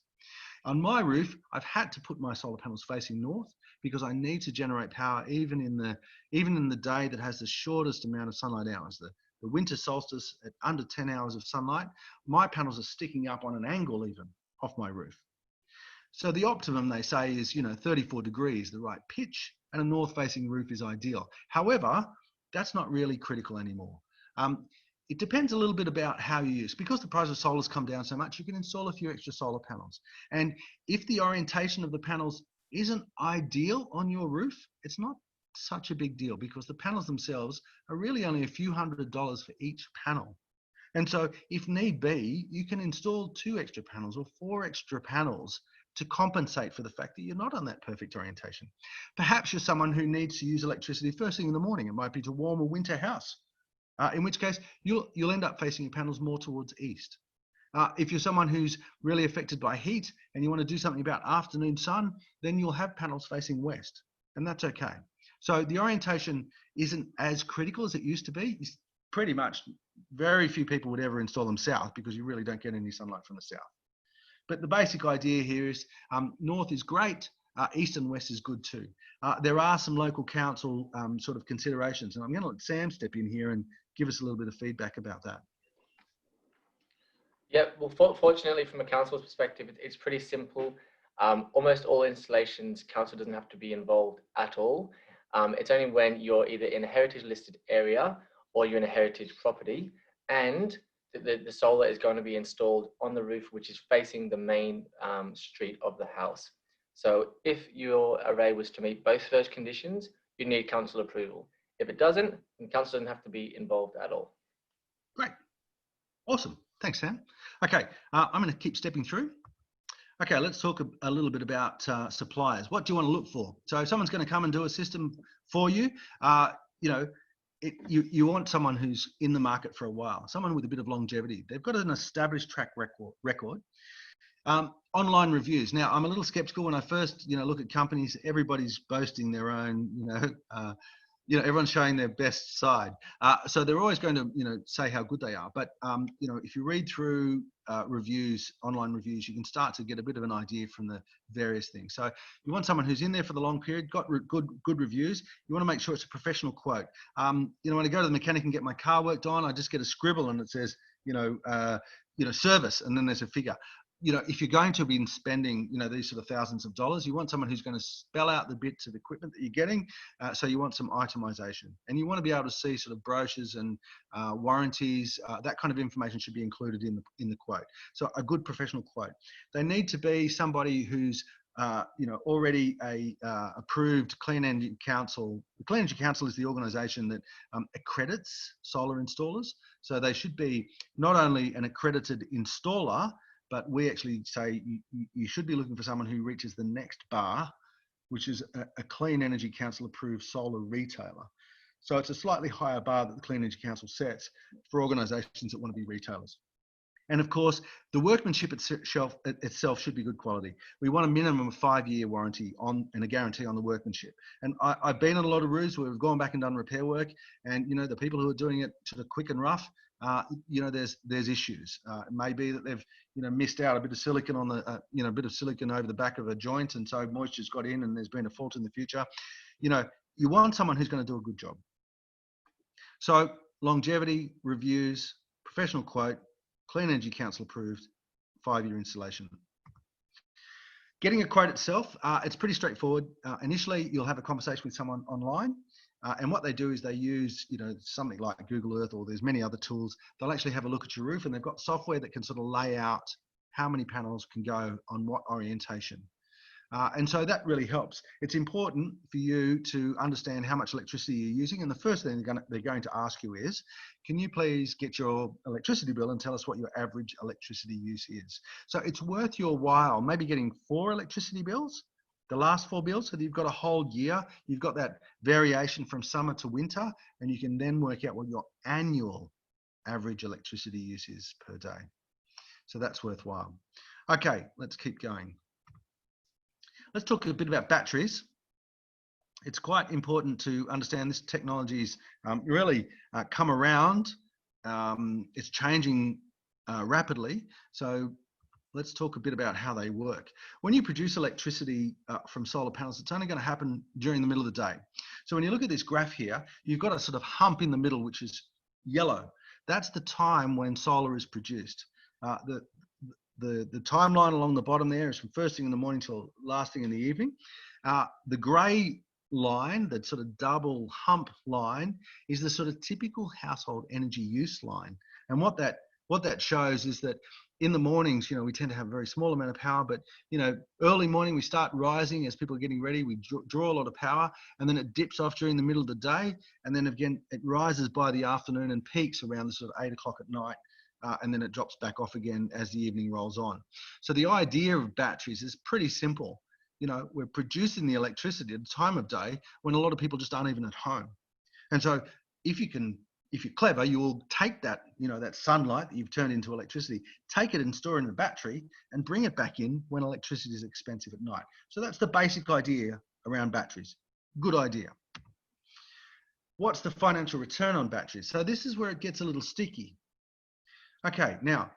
A: On my roof, I've had to put my solar panels facing north because I need to generate power even in the day that has the shortest amount of sunlight hours. The winter solstice at under 10 hours of sunlight, my panels are sticking up on an angle even off my roof. So the optimum, they say, is 34 degrees, the right pitch, and a north-facing roof is ideal. However, that's not really critical anymore. It depends a little bit about how you use. Because the price of solar has come down so much, you can install a few extra solar panels. And if the orientation of the panels isn't ideal on your roof, it's not such a big deal because the panels themselves are really only a few $100s for each panel. And so if need be, you can install 2 extra panels or 4 extra panels to compensate for the fact that you're not on that perfect orientation. Perhaps you're someone who needs to use electricity first thing in the morning. It might be to warm a winter house, in which case you'll end up facing your panels more towards east. If you're someone who's really affected by heat and you want to do something about afternoon sun, then you'll have panels facing west, and that's okay. So the orientation isn't as critical as it used to be. It's pretty much very few people would ever install them south because you really don't get any sunlight from the south. But the basic idea here is north is great, east and west is good too. There are some local council sort of considerations, and I'm going to let Sam step in here and give us a little bit of feedback about that.
C: Yeah, well, fortunately, from a council's perspective, it's pretty simple. Almost all installations, council doesn't have to be involved at all. It's only when you're either in a heritage listed area or you're in a heritage property, and the solar is going to be installed on the roof, which is facing the main street of the house. So if your array was to meet both of those conditions, you need council approval. If it doesn't, then council doesn't have to be involved at all.
A: Great. Awesome. Thanks, Sam. Okay, I'm going to keep stepping through. Okay, let's talk a little bit about suppliers. What do you want to look for? So if someone's going to come and do a system for you, you know, you want someone who's in the market for a while, someone with a bit of longevity. They've got an established track record. Online reviews. Now, I'm a little skeptical when I first, look at companies. Everybody's boasting their own, everyone's showing their best side. So they're always going to, say how good they are. But, if you read through reviews, online reviews, you can start to get a bit of an idea from the various things. So you want someone who's in there for the long period, got good reviews. You want to make sure it's a professional quote. When I go to the mechanic and get my car worked on, I just get a scribble and it says, service, and then there's a figure. If you're going to be spending, these sort of thousands of dollars, you want someone who's going to spell out the bits of equipment that you're getting. So you want some itemization, and you want to be able to see sort of brochures and warranties. That kind of information should be included in the quote. So a good professional quote. They need to be somebody who's already a approved Clean Energy Council. The Clean Energy Council is the organisation that accredits solar installers. So they should be not only an accredited installer, but we actually say you should be looking for someone who reaches the next bar, which is a Clean Energy Council approved solar retailer. So it's a slightly higher bar that the Clean Energy Council sets for organisations that want to be retailers. And of course, the workmanship itself should be good quality. We want a minimum of 5-year warranty and a guarantee on the workmanship. And I've been on a lot of roofs where we've gone back and done repair work, and the people who are doing it sort of quick and rough, there's issues. It may be that they've missed out a bit of silicon on the a bit of silicon over the back of a joint, and so moisture's got in and there's been a fault in the future. You want someone who's going to do a good job. So longevity, reviews, professional quote, Clean Energy Council approved, 5-year installation. Getting a quote itself, it's pretty straightforward. Initially, you'll have a conversation with someone online. And what they do is they use, something like Google Earth, or there's many other tools. They'll actually have a look at your roof, and they've got software that can sort of lay out how many panels can go on what orientation. And so that really helps. It's important for you to understand how much electricity you're using. And the first thing they're going to ask you is, can you please get your electricity bill and tell us what your average electricity use is? So it's worth your while, maybe getting 4 electricity bills, the last 4 bills, so that you've got a whole year. You've got that variation from summer to winter, and you can then work out what your annual average electricity use is per day. So that's worthwhile. Okay, let's keep going. Let's talk a bit about batteries. It's quite important to understand this technology's really come around. It's changing rapidly. So let's talk a bit about how they work. When you produce electricity from solar panels, it's only going to happen during the middle of the day. So when you look at this graph here, you've got a sort of hump in the middle, which is yellow. That's the time when solar is produced. The timeline along the bottom there is from first thing in the morning till last thing in the evening. The grey line, that sort of double hump line, is the sort of typical household energy use line. And what that shows is that in the mornings, we tend to have a very small amount of power, but early morning we start rising as people are getting ready. We draw a lot of power, and then it dips off during the middle of the day, and then again it rises by the afternoon and peaks around the sort of 8 o'clock at night. And then it drops back off again as the evening rolls on. So the idea of batteries is pretty simple. We're producing the electricity at a time of day when a lot of people just aren't even at home. And so if you're clever, you will take that, that sunlight that you've turned into electricity, take it and store it in a battery and bring it back in when electricity is expensive at night. So that's the basic idea around batteries. Good idea. What's the financial return on batteries? So this is where it gets a little sticky. Okay, now,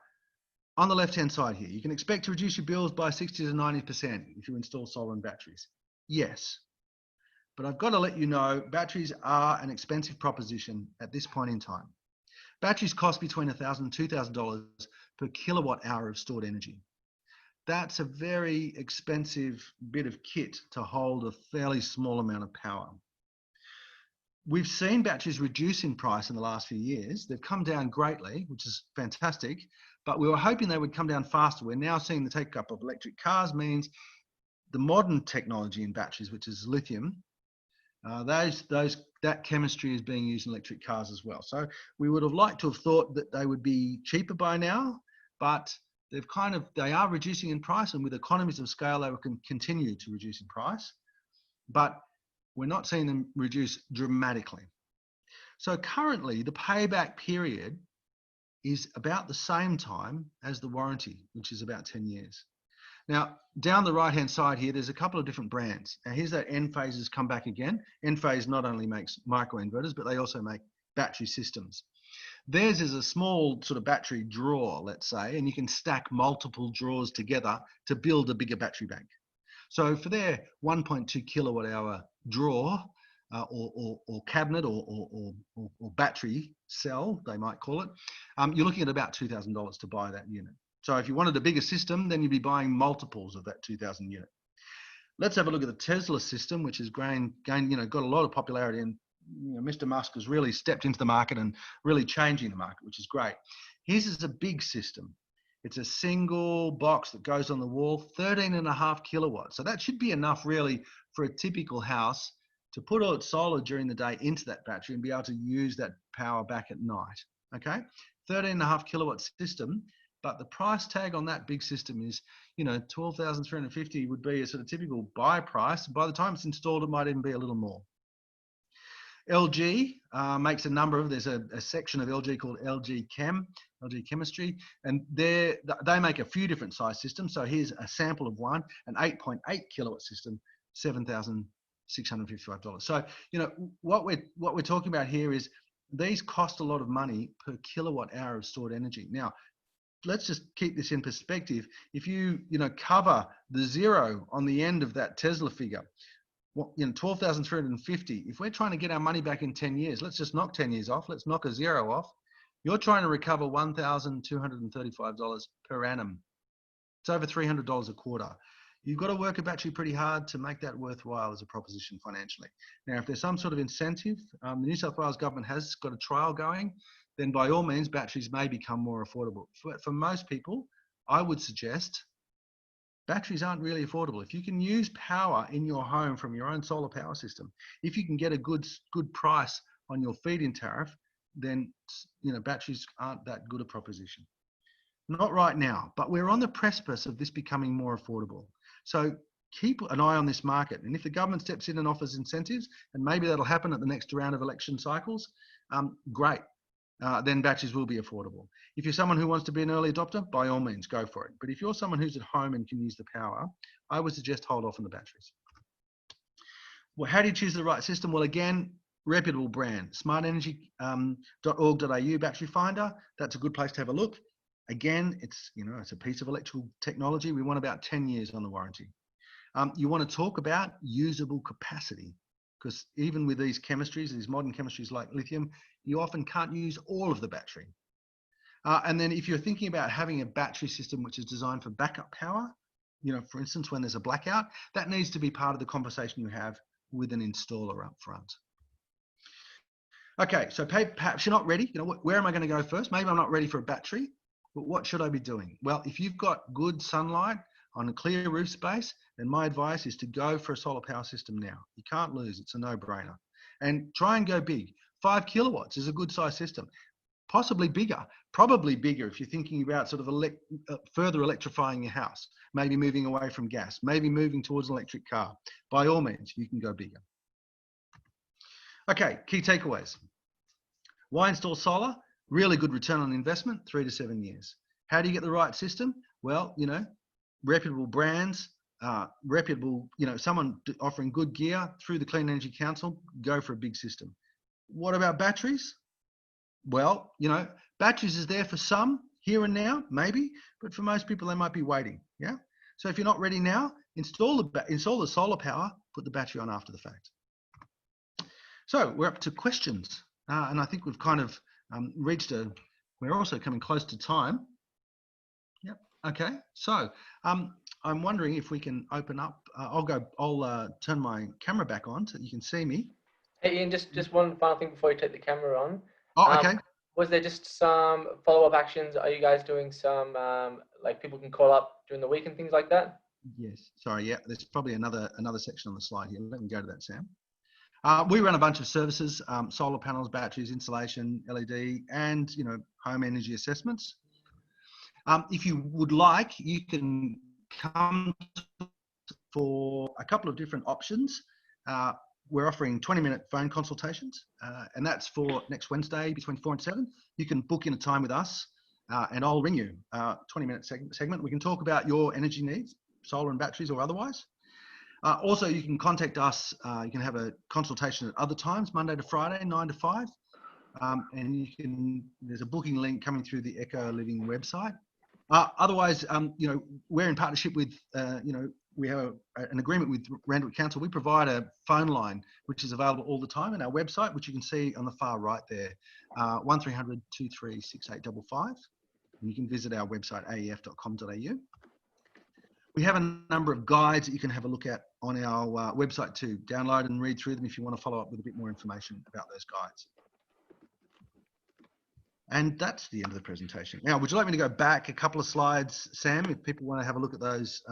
A: on the left-hand side here, you can expect to reduce your bills by 60 to 90% if you install solar and batteries. Yes, but I've got to let you know, batteries are an expensive proposition at this point in time. Batteries cost between $1,000 and $2,000 per kilowatt hour of stored energy. That's a very expensive bit of kit to hold a fairly small amount of power. we've seen batteries reduce in price in the last few years. They've come down greatly, which is fantastic, but we were hoping they would come down faster. We're now seeing the take up of electric cars means the modern technology in batteries, which is lithium, that chemistry is being used in electric cars as well. So we would have liked to have thought that they would be cheaper by now, but they are reducing in price, and with economies of scale, they can continue to reduce in price, but we're not seeing them reduce dramatically. So currently the payback period is about the same time as the warranty, which is about 10 years. Now, down the right-hand side here, there's a couple of different brands. Now, here's that Enphase has come back again. Enphase not only makes microinverters, but they also make battery systems. Theirs is a small sort of battery drawer, let's say, and you can stack multiple drawers together to build a bigger battery bank. So for their 1.2 kilowatt hour drawer or cabinet or battery cell, they might call it, you're looking at about $2,000 to buy that unit. So if you wanted a bigger system, then you'd be buying multiples of that 2,000 unit. Let's have a look at the Tesla system, which has got a lot of popularity, and Mr. Musk has really stepped into the market and really changing the market, which is great. His is a big system. It's a single box that goes on the wall, 13.5 kilowatts. So that should be enough really for a typical house to put all its solar during the day into that battery and be able to use that power back at night. Okay, 13.5 kilowatt system. But the price tag on that big system is, $12,350 would be a sort of typical buy price. By the time it's installed, it might even be a little more. LG makes a number of, there's a section of LG called LG Chemistry, and they make a few different size systems. So here's a sample of one, an 8.8 kilowatt system, $7,655. So, what we're talking about here is these cost a lot of money per kilowatt hour of stored energy. Now, let's just keep this in perspective. If you cover the zero on the end of that Tesla figure, 12,350. If we're trying to get our money back in 10 years, let's just knock 10 years off. Let's knock a zero off. You're trying to recover $1,235 per annum. It's over $300 a quarter. You've got to work a battery pretty hard to make that worthwhile as a proposition financially. Now, if there's some sort of incentive, the New South Wales government has got a trial going, then by all means, batteries may become more affordable. For most people, I would suggest batteries aren't really affordable. If you can use power in your home from your own solar power system, if you can get a good price on your feed-in tariff, then batteries aren't that good a proposition. Not right now, but we're on the precipice of this becoming more affordable. So keep an eye on this market. And if the government steps in and offers incentives, and maybe that'll happen at the next round of election cycles, great. Then batteries will be affordable. If you're someone who wants to be an early adopter, by all means, go for it. But if you're someone who's at home and can use the power, I would suggest hold off on the batteries. Well, how do you choose the right system? Well, again, reputable brand, smartenergy.org.au battery finder. That's a good place to have a look. Again, it's a piece of electrical technology. We want about 10 years on the warranty. You want to talk about usable capacity, because even with these chemistries, these modern chemistries like lithium, you often can't use all of the battery. And then if you're thinking about having a battery system which is designed for backup power, for instance, when there's a blackout, that needs to be part of the conversation you have with an installer up front. Okay, so perhaps you're not ready. Where am I going to go first? Maybe I'm not ready for a battery, but what should I be doing? Well, if you've got good sunlight on a clear roof space, then my advice is to go for a solar power system now. You can't lose, it's a no-brainer. And try and go big. 5 kilowatts is a good size system. Possibly bigger, probably bigger if you're thinking about sort of further electrifying your house, maybe moving away from gas, maybe moving towards an electric car. By all means, you can go bigger. Okay, key takeaways. Why install solar? Really good return on investment, 3 to 7 years. How do you get the right system? Well, reputable brands, someone offering good gear through the Clean Energy Council, go for a big system. What about batteries? Well, batteries is there for some here and now, maybe, but for most people, they might be waiting. Yeah. So if you're not ready now, install the solar power, put the battery on after the fact. So we're up to questions. And I think we've kind of we're also coming close to time. Yep. Okay. So I'm wondering if we can open up. I'll turn my camera back on so you can see me.
C: Hey Ian, just one final thing before you take the camera on.
A: Oh,
C: Um,
A: okay.
C: was there just some follow-up actions? Are you guys doing some like people can call up during the week and things like that?
A: Yes. Sorry. Yeah. There's probably another section on the slide here. Let me go to that, Sam. We run a bunch of services: solar panels, batteries, insulation, LED, and home energy assessments. If you would like, you can come for a couple of different options. We're offering 20-minute phone consultations, and that's for next Wednesday between 4 and 7. You can book in a time with us, and I'll ring you. 20-minute segment. We can talk about your energy needs, solar and batteries or otherwise. Also, you can contact us. You can have a consultation at other times, Monday to Friday, 9 to 5. And there's a booking link coming through the Echo Living website. Otherwise, we're in partnership with, we have an agreement with Randwick Council. We provide a phone line, which is available all the time, and our website, which you can see on the far right there, 1300 236855. And you can visit our website, aef.com.au. We have a number of guides that you can have a look at on our website to download and read through them if you want to follow up with a bit more information about those guides. And that's the end of the presentation. Now, would you like me to go back a couple of slides, Sam, if people want to have a look at those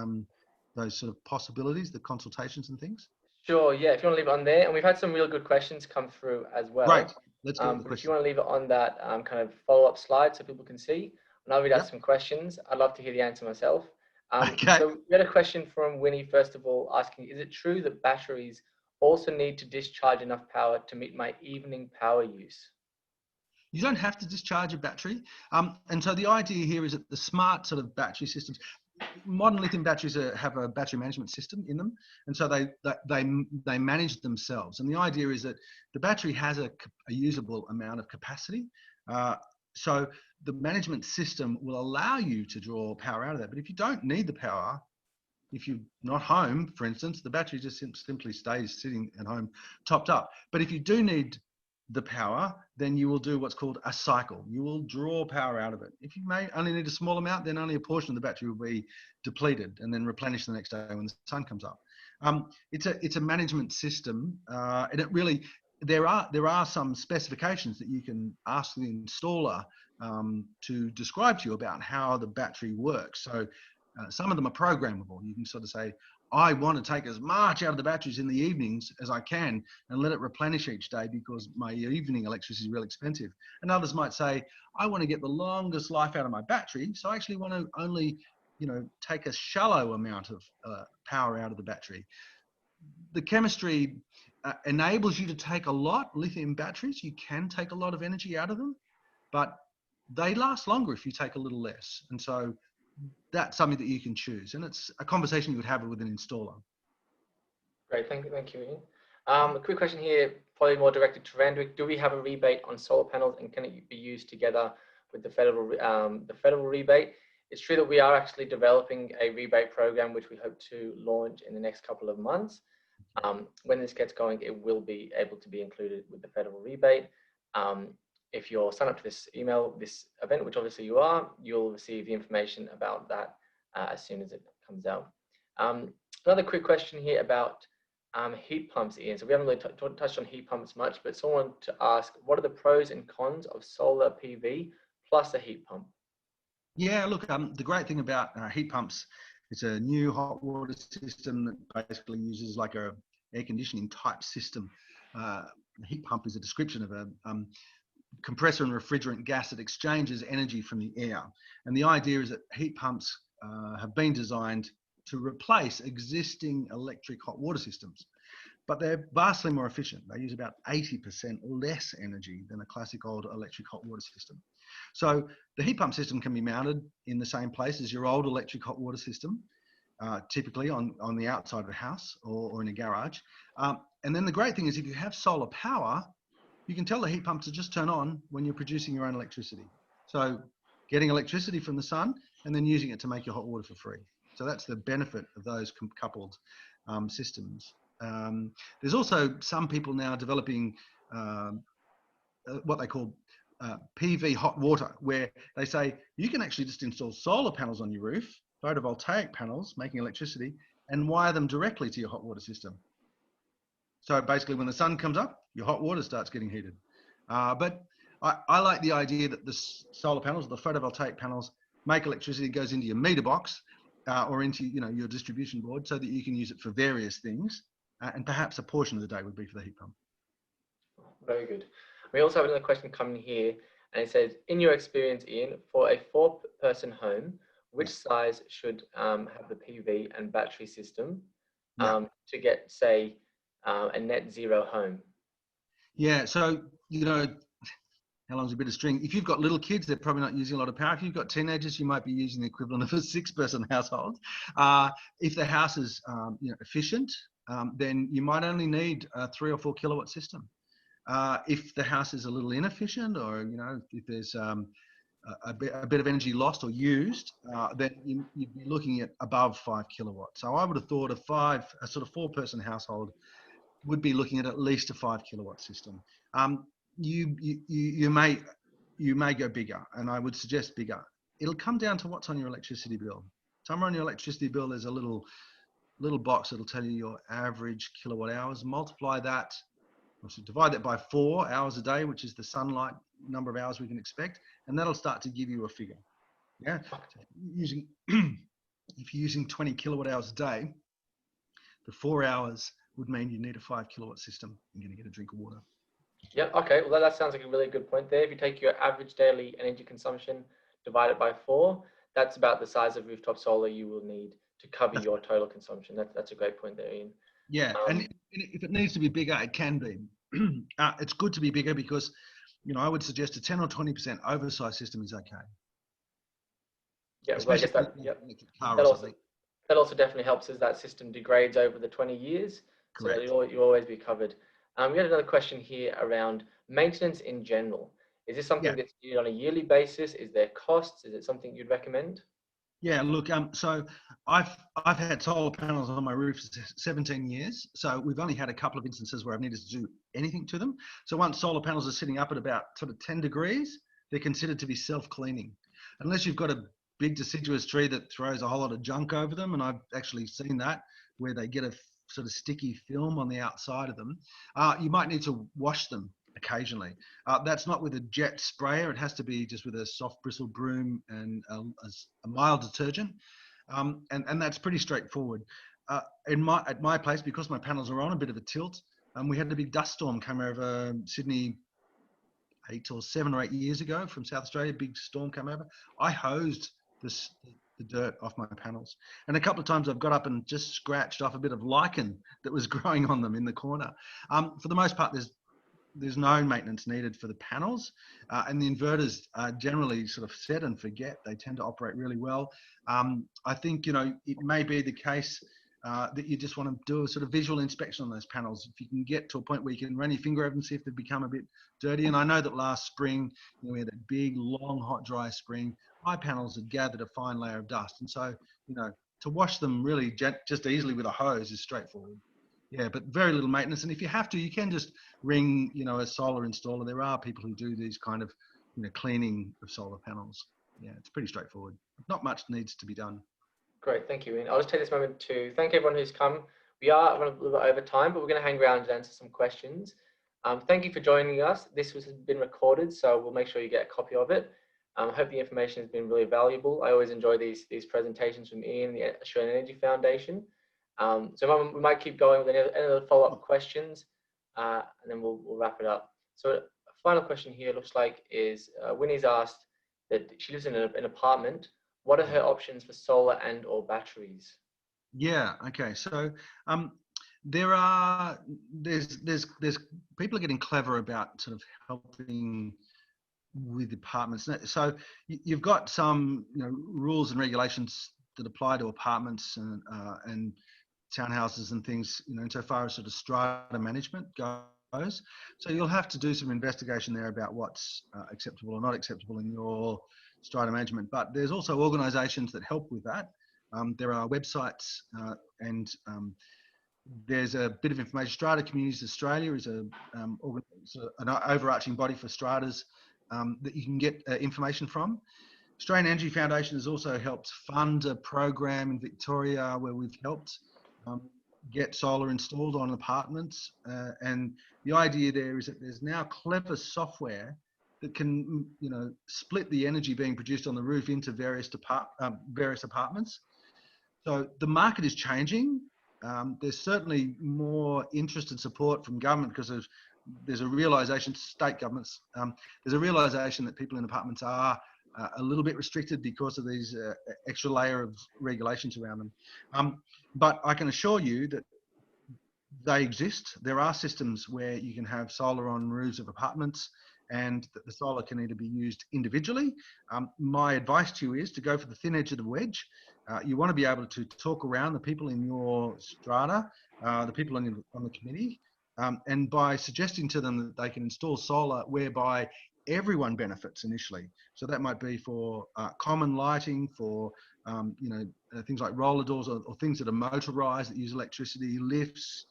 A: sort of possibilities, the consultations and things?
C: Sure, yeah, if you want to leave it on there. And we've had some real good questions come through as well.
A: Great. Let's go with the
C: But if
A: question.
C: you want to leave it on that kind of follow-up slide so people can see, and I'll read out some questions. I'd love to hear the answer myself.
A: Okay.
C: So we had a question from Winnie, first of all, asking, is it true that batteries also need to discharge enough power to meet my evening power use?
A: You don't have to discharge a battery. And so the idea here is that the smart sort of battery systems, modern lithium batteries have a battery management system in them. And so they manage themselves. And the idea is that the battery has a usable amount of capacity. So the management system will allow you to draw power out of that. But if you don't need the power, if you're not home, for instance, the battery just simply stays sitting at home topped up. But if you do need the power, then you will do what's called a cycle. You will draw power out of it. If you may only need a small amount, then only a portion of the battery will be depleted and then replenished the next day when the sun comes up. It's a management system, and it really there are some specifications that you can ask the installer to describe to you about how the battery works. So some of them are programmable. You can sort of say, I want to take as much out of the batteries in the evenings as I can and let it replenish each day because my evening electricity is really expensive. And others might say, I want to get the longest life out of my battery, so I actually want to only, take a shallow amount of power out of the battery. The chemistry enables you to take a lot. Lithium batteries, you can take a lot of energy out of them, but they last longer if you take a little less. And so that's something that you can choose, and it's a conversation you would have with an installer.
C: Great, thank you, Ian. A quick question here, probably more directed to Randwick. Do we have a rebate on solar panels, and can it be used together with the federal rebate? It's true that we are actually developing a rebate program, which we hope to launch in the next couple of months. When this gets going, it will be able to be included with the federal rebate. If you're signed up to this event, which obviously you are, you'll receive the information about that as soon as it comes out. Another quick question here about heat pumps, Ian. So we haven't really touched on heat pumps much, but someone to ask, what are the pros and cons of solar PV plus a heat pump?
A: Yeah, look, the great thing about heat pumps, it's a new hot water system that basically uses like a air conditioning type system. A heat pump is a description of a compressor and refrigerant gas that exchanges energy from the air. And the idea is that heat pumps have been designed to replace existing electric hot water systems, but they're vastly more efficient. They use about 80% less energy than a classic old electric hot water system. So the heat pump system can be mounted in the same place as your old electric hot water system, typically on the outside of a house or in a garage. And then the great thing is if you have solar power, you can tell the heat pump to just turn on when you're producing your own electricity. So getting electricity from the sun and then using it to make your hot water for free. So that's the benefit of those coupled systems. There's also some people now developing what they call PV hot water, where they say you can actually just install solar panels on your roof, photovoltaic panels making electricity, and wire them directly to your hot water system. So basically when the sun comes up, your hot water starts getting heated. But I like the idea that the solar panels, the photovoltaic panels, make electricity, goes into your meter box or into your distribution board so that you can use it for various things. And perhaps a portion of the day would be for the heat pump.
C: Very good. We also have another question coming here, and it says, in your experience, Ian, for a 4-person home, which size should have the PV and battery system to get, say, a net zero home?
A: Yeah, so, how long's a bit of string? If you've got little kids, they're probably not using a lot of power. If you've got teenagers, you might be using the equivalent of a 6-person household. If the house is efficient, then you might only need a 3 or 4 kilowatt system. If the house is a little inefficient, or if there's a bit of energy lost or used, then you'd be looking at above 5 kilowatts. So I would have thought a sort of 4-person household would be looking at least a 5 kilowatt system. You may go bigger, and I would suggest bigger. It'll come down to what's on your electricity bill. Somewhere on your electricity bill, there's a little box that'll tell you your average kilowatt hours. Multiply that, divide that by 4 hours a day, which is the sunlight number of hours we can expect, and that'll start to give you a figure. Yeah, if you're using 20 kilowatt hours a day, the 4 hours would mean you need a 5 kilowatt system. You're going to get a drink of water.
C: Yeah, okay. Well, that sounds like a really good point there. If you take your average daily energy consumption, divide it by 4, that's about the size of rooftop solar you will need to cover your total consumption. That's a great point there, Ian.
A: Yeah, and if it needs to be bigger, it can be. It's good to be bigger because, I would suggest a 10 or 20% oversized system is okay.
C: Yeah, well, I guess that also definitely helps as that system degrades over the 20 years.
A: Correct.
C: So you'll always be covered. We had another question here around maintenance in general. Is this something that's needed on a yearly basis? Is there costs? Is it something you'd recommend?
A: Yeah, look, so I've had solar panels on my roof for 17 years. So we've only had a couple of instances where I've needed to do anything to them. So once solar panels are sitting up at about sort of 10 degrees, they're considered to be self-cleaning. Unless you've got a big deciduous tree that throws a whole lot of junk over them, and I've actually seen that, where they get a sort of sticky film on the outside of them, you might need to wash them occasionally. That's not with a jet sprayer. It has to be just with a soft bristle broom and a mild detergent. And that's pretty straightforward. At my place, because my panels are on a bit of a tilt, we had a big dust storm come over Sydney 7 or 8 years ago from South Australia. Big storm came over. I hosed the dirt off my panels. And a couple of times I've got up and just scratched off a bit of lichen that was growing on them in the corner. For the most part, there's no maintenance needed for the panels, and the inverters are generally sort of set and forget. They tend to operate really well. I think, it may be the case that you just want to do a sort of visual inspection on those panels. If you can get to a point where you can run your finger over them and see if they've become a bit dirty. And I know that last spring, we had that big, long, hot, dry spring. My panels had gathered a fine layer of dust. And so, to wash them really just easily with a hose is straightforward. Yeah, but very little maintenance. And if you have to, you can just ring, a solar installer. There are people who do these kind of, cleaning of solar panels. Yeah, it's pretty straightforward. Not much needs to be done.
C: Great, thank you, Ian. I'll just take this moment to thank everyone who's come. We are running a little bit over time, but we're going to hang around and answer some questions. Thank you for joining us. This has been recorded, so we'll make sure you get a copy of it. I hope the information has been really valuable. I always enjoy these presentations from Ian and the Australian Energy Foundation. So we might keep going with any other follow-up questions, and then we'll wrap it up. So a final question here looks like is Winnie's asked that she lives in an apartment. What are her options for solar and or batteries?
A: Yeah. Okay. So there's people are getting clever about sort of helping with apartments. So you've got some rules and regulations that apply to apartments and townhouses and things, insofar as sort of strata management goes. So you'll have to do some investigation there about what's acceptable or not acceptable in your strata management. But there's also organisations that help with that. There are websites and there's a bit of information. Strata Communities Australia is an overarching body for stratas that you can get information from. Australian Energy Foundation has also helped fund a program in Victoria where we've helped get solar installed on apartments. And the idea there is that there's now clever software that can, split the energy being produced on the roof into various apartments. So the market is changing. There's certainly more interest and support from government because there's a realisation, state governments, there's a realisation that people in apartments are a little bit restricted because of these extra layer of regulations around them. But I can assure you that they exist. There are systems where you can have solar on roofs of apartments, and that the solar can either be used individually. My advice to you is to go for the thin edge of the wedge. You want to be able to talk around the people in your strata, the people on the committee, and by suggesting to them that they can install solar whereby everyone benefits initially. So that might be for common lighting, for things like roller doors or things that are motorized that use electricity, lifts,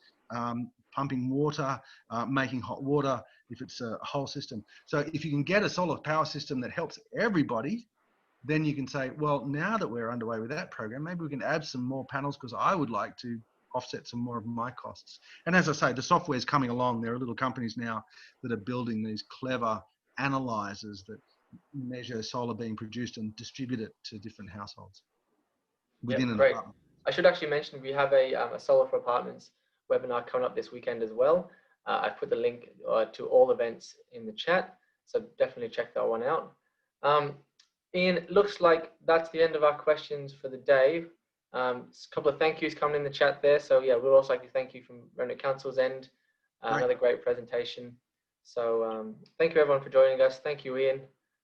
A: pumping water, making hot water, if it's a whole system. So if you can get a solar power system that helps everybody, then you can say, well, now that we're underway with that program, maybe we can add some more panels because I would like to offset some more of my costs. And as I say, the software is coming along. There are little companies now that are building these clever analyzers that measure solar being produced and distribute it to different households within an apartment.
C: I should actually mention we have a Solar for Apartments webinar coming up this weekend as well. I've put the link to all events in the chat, so definitely check that one out. Ian, looks like that's the end of our questions for the day. A couple of thank yous coming in the chat there. So yeah, we'd also like to thank you from Randwick Council's end. Another great presentation. So thank you everyone for joining us. Thank you, Ian.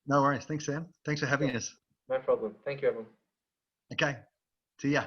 A: No worries. Thanks, Sam. Thanks for having us.
C: No problem. Thank you, everyone.
A: Okay. See ya.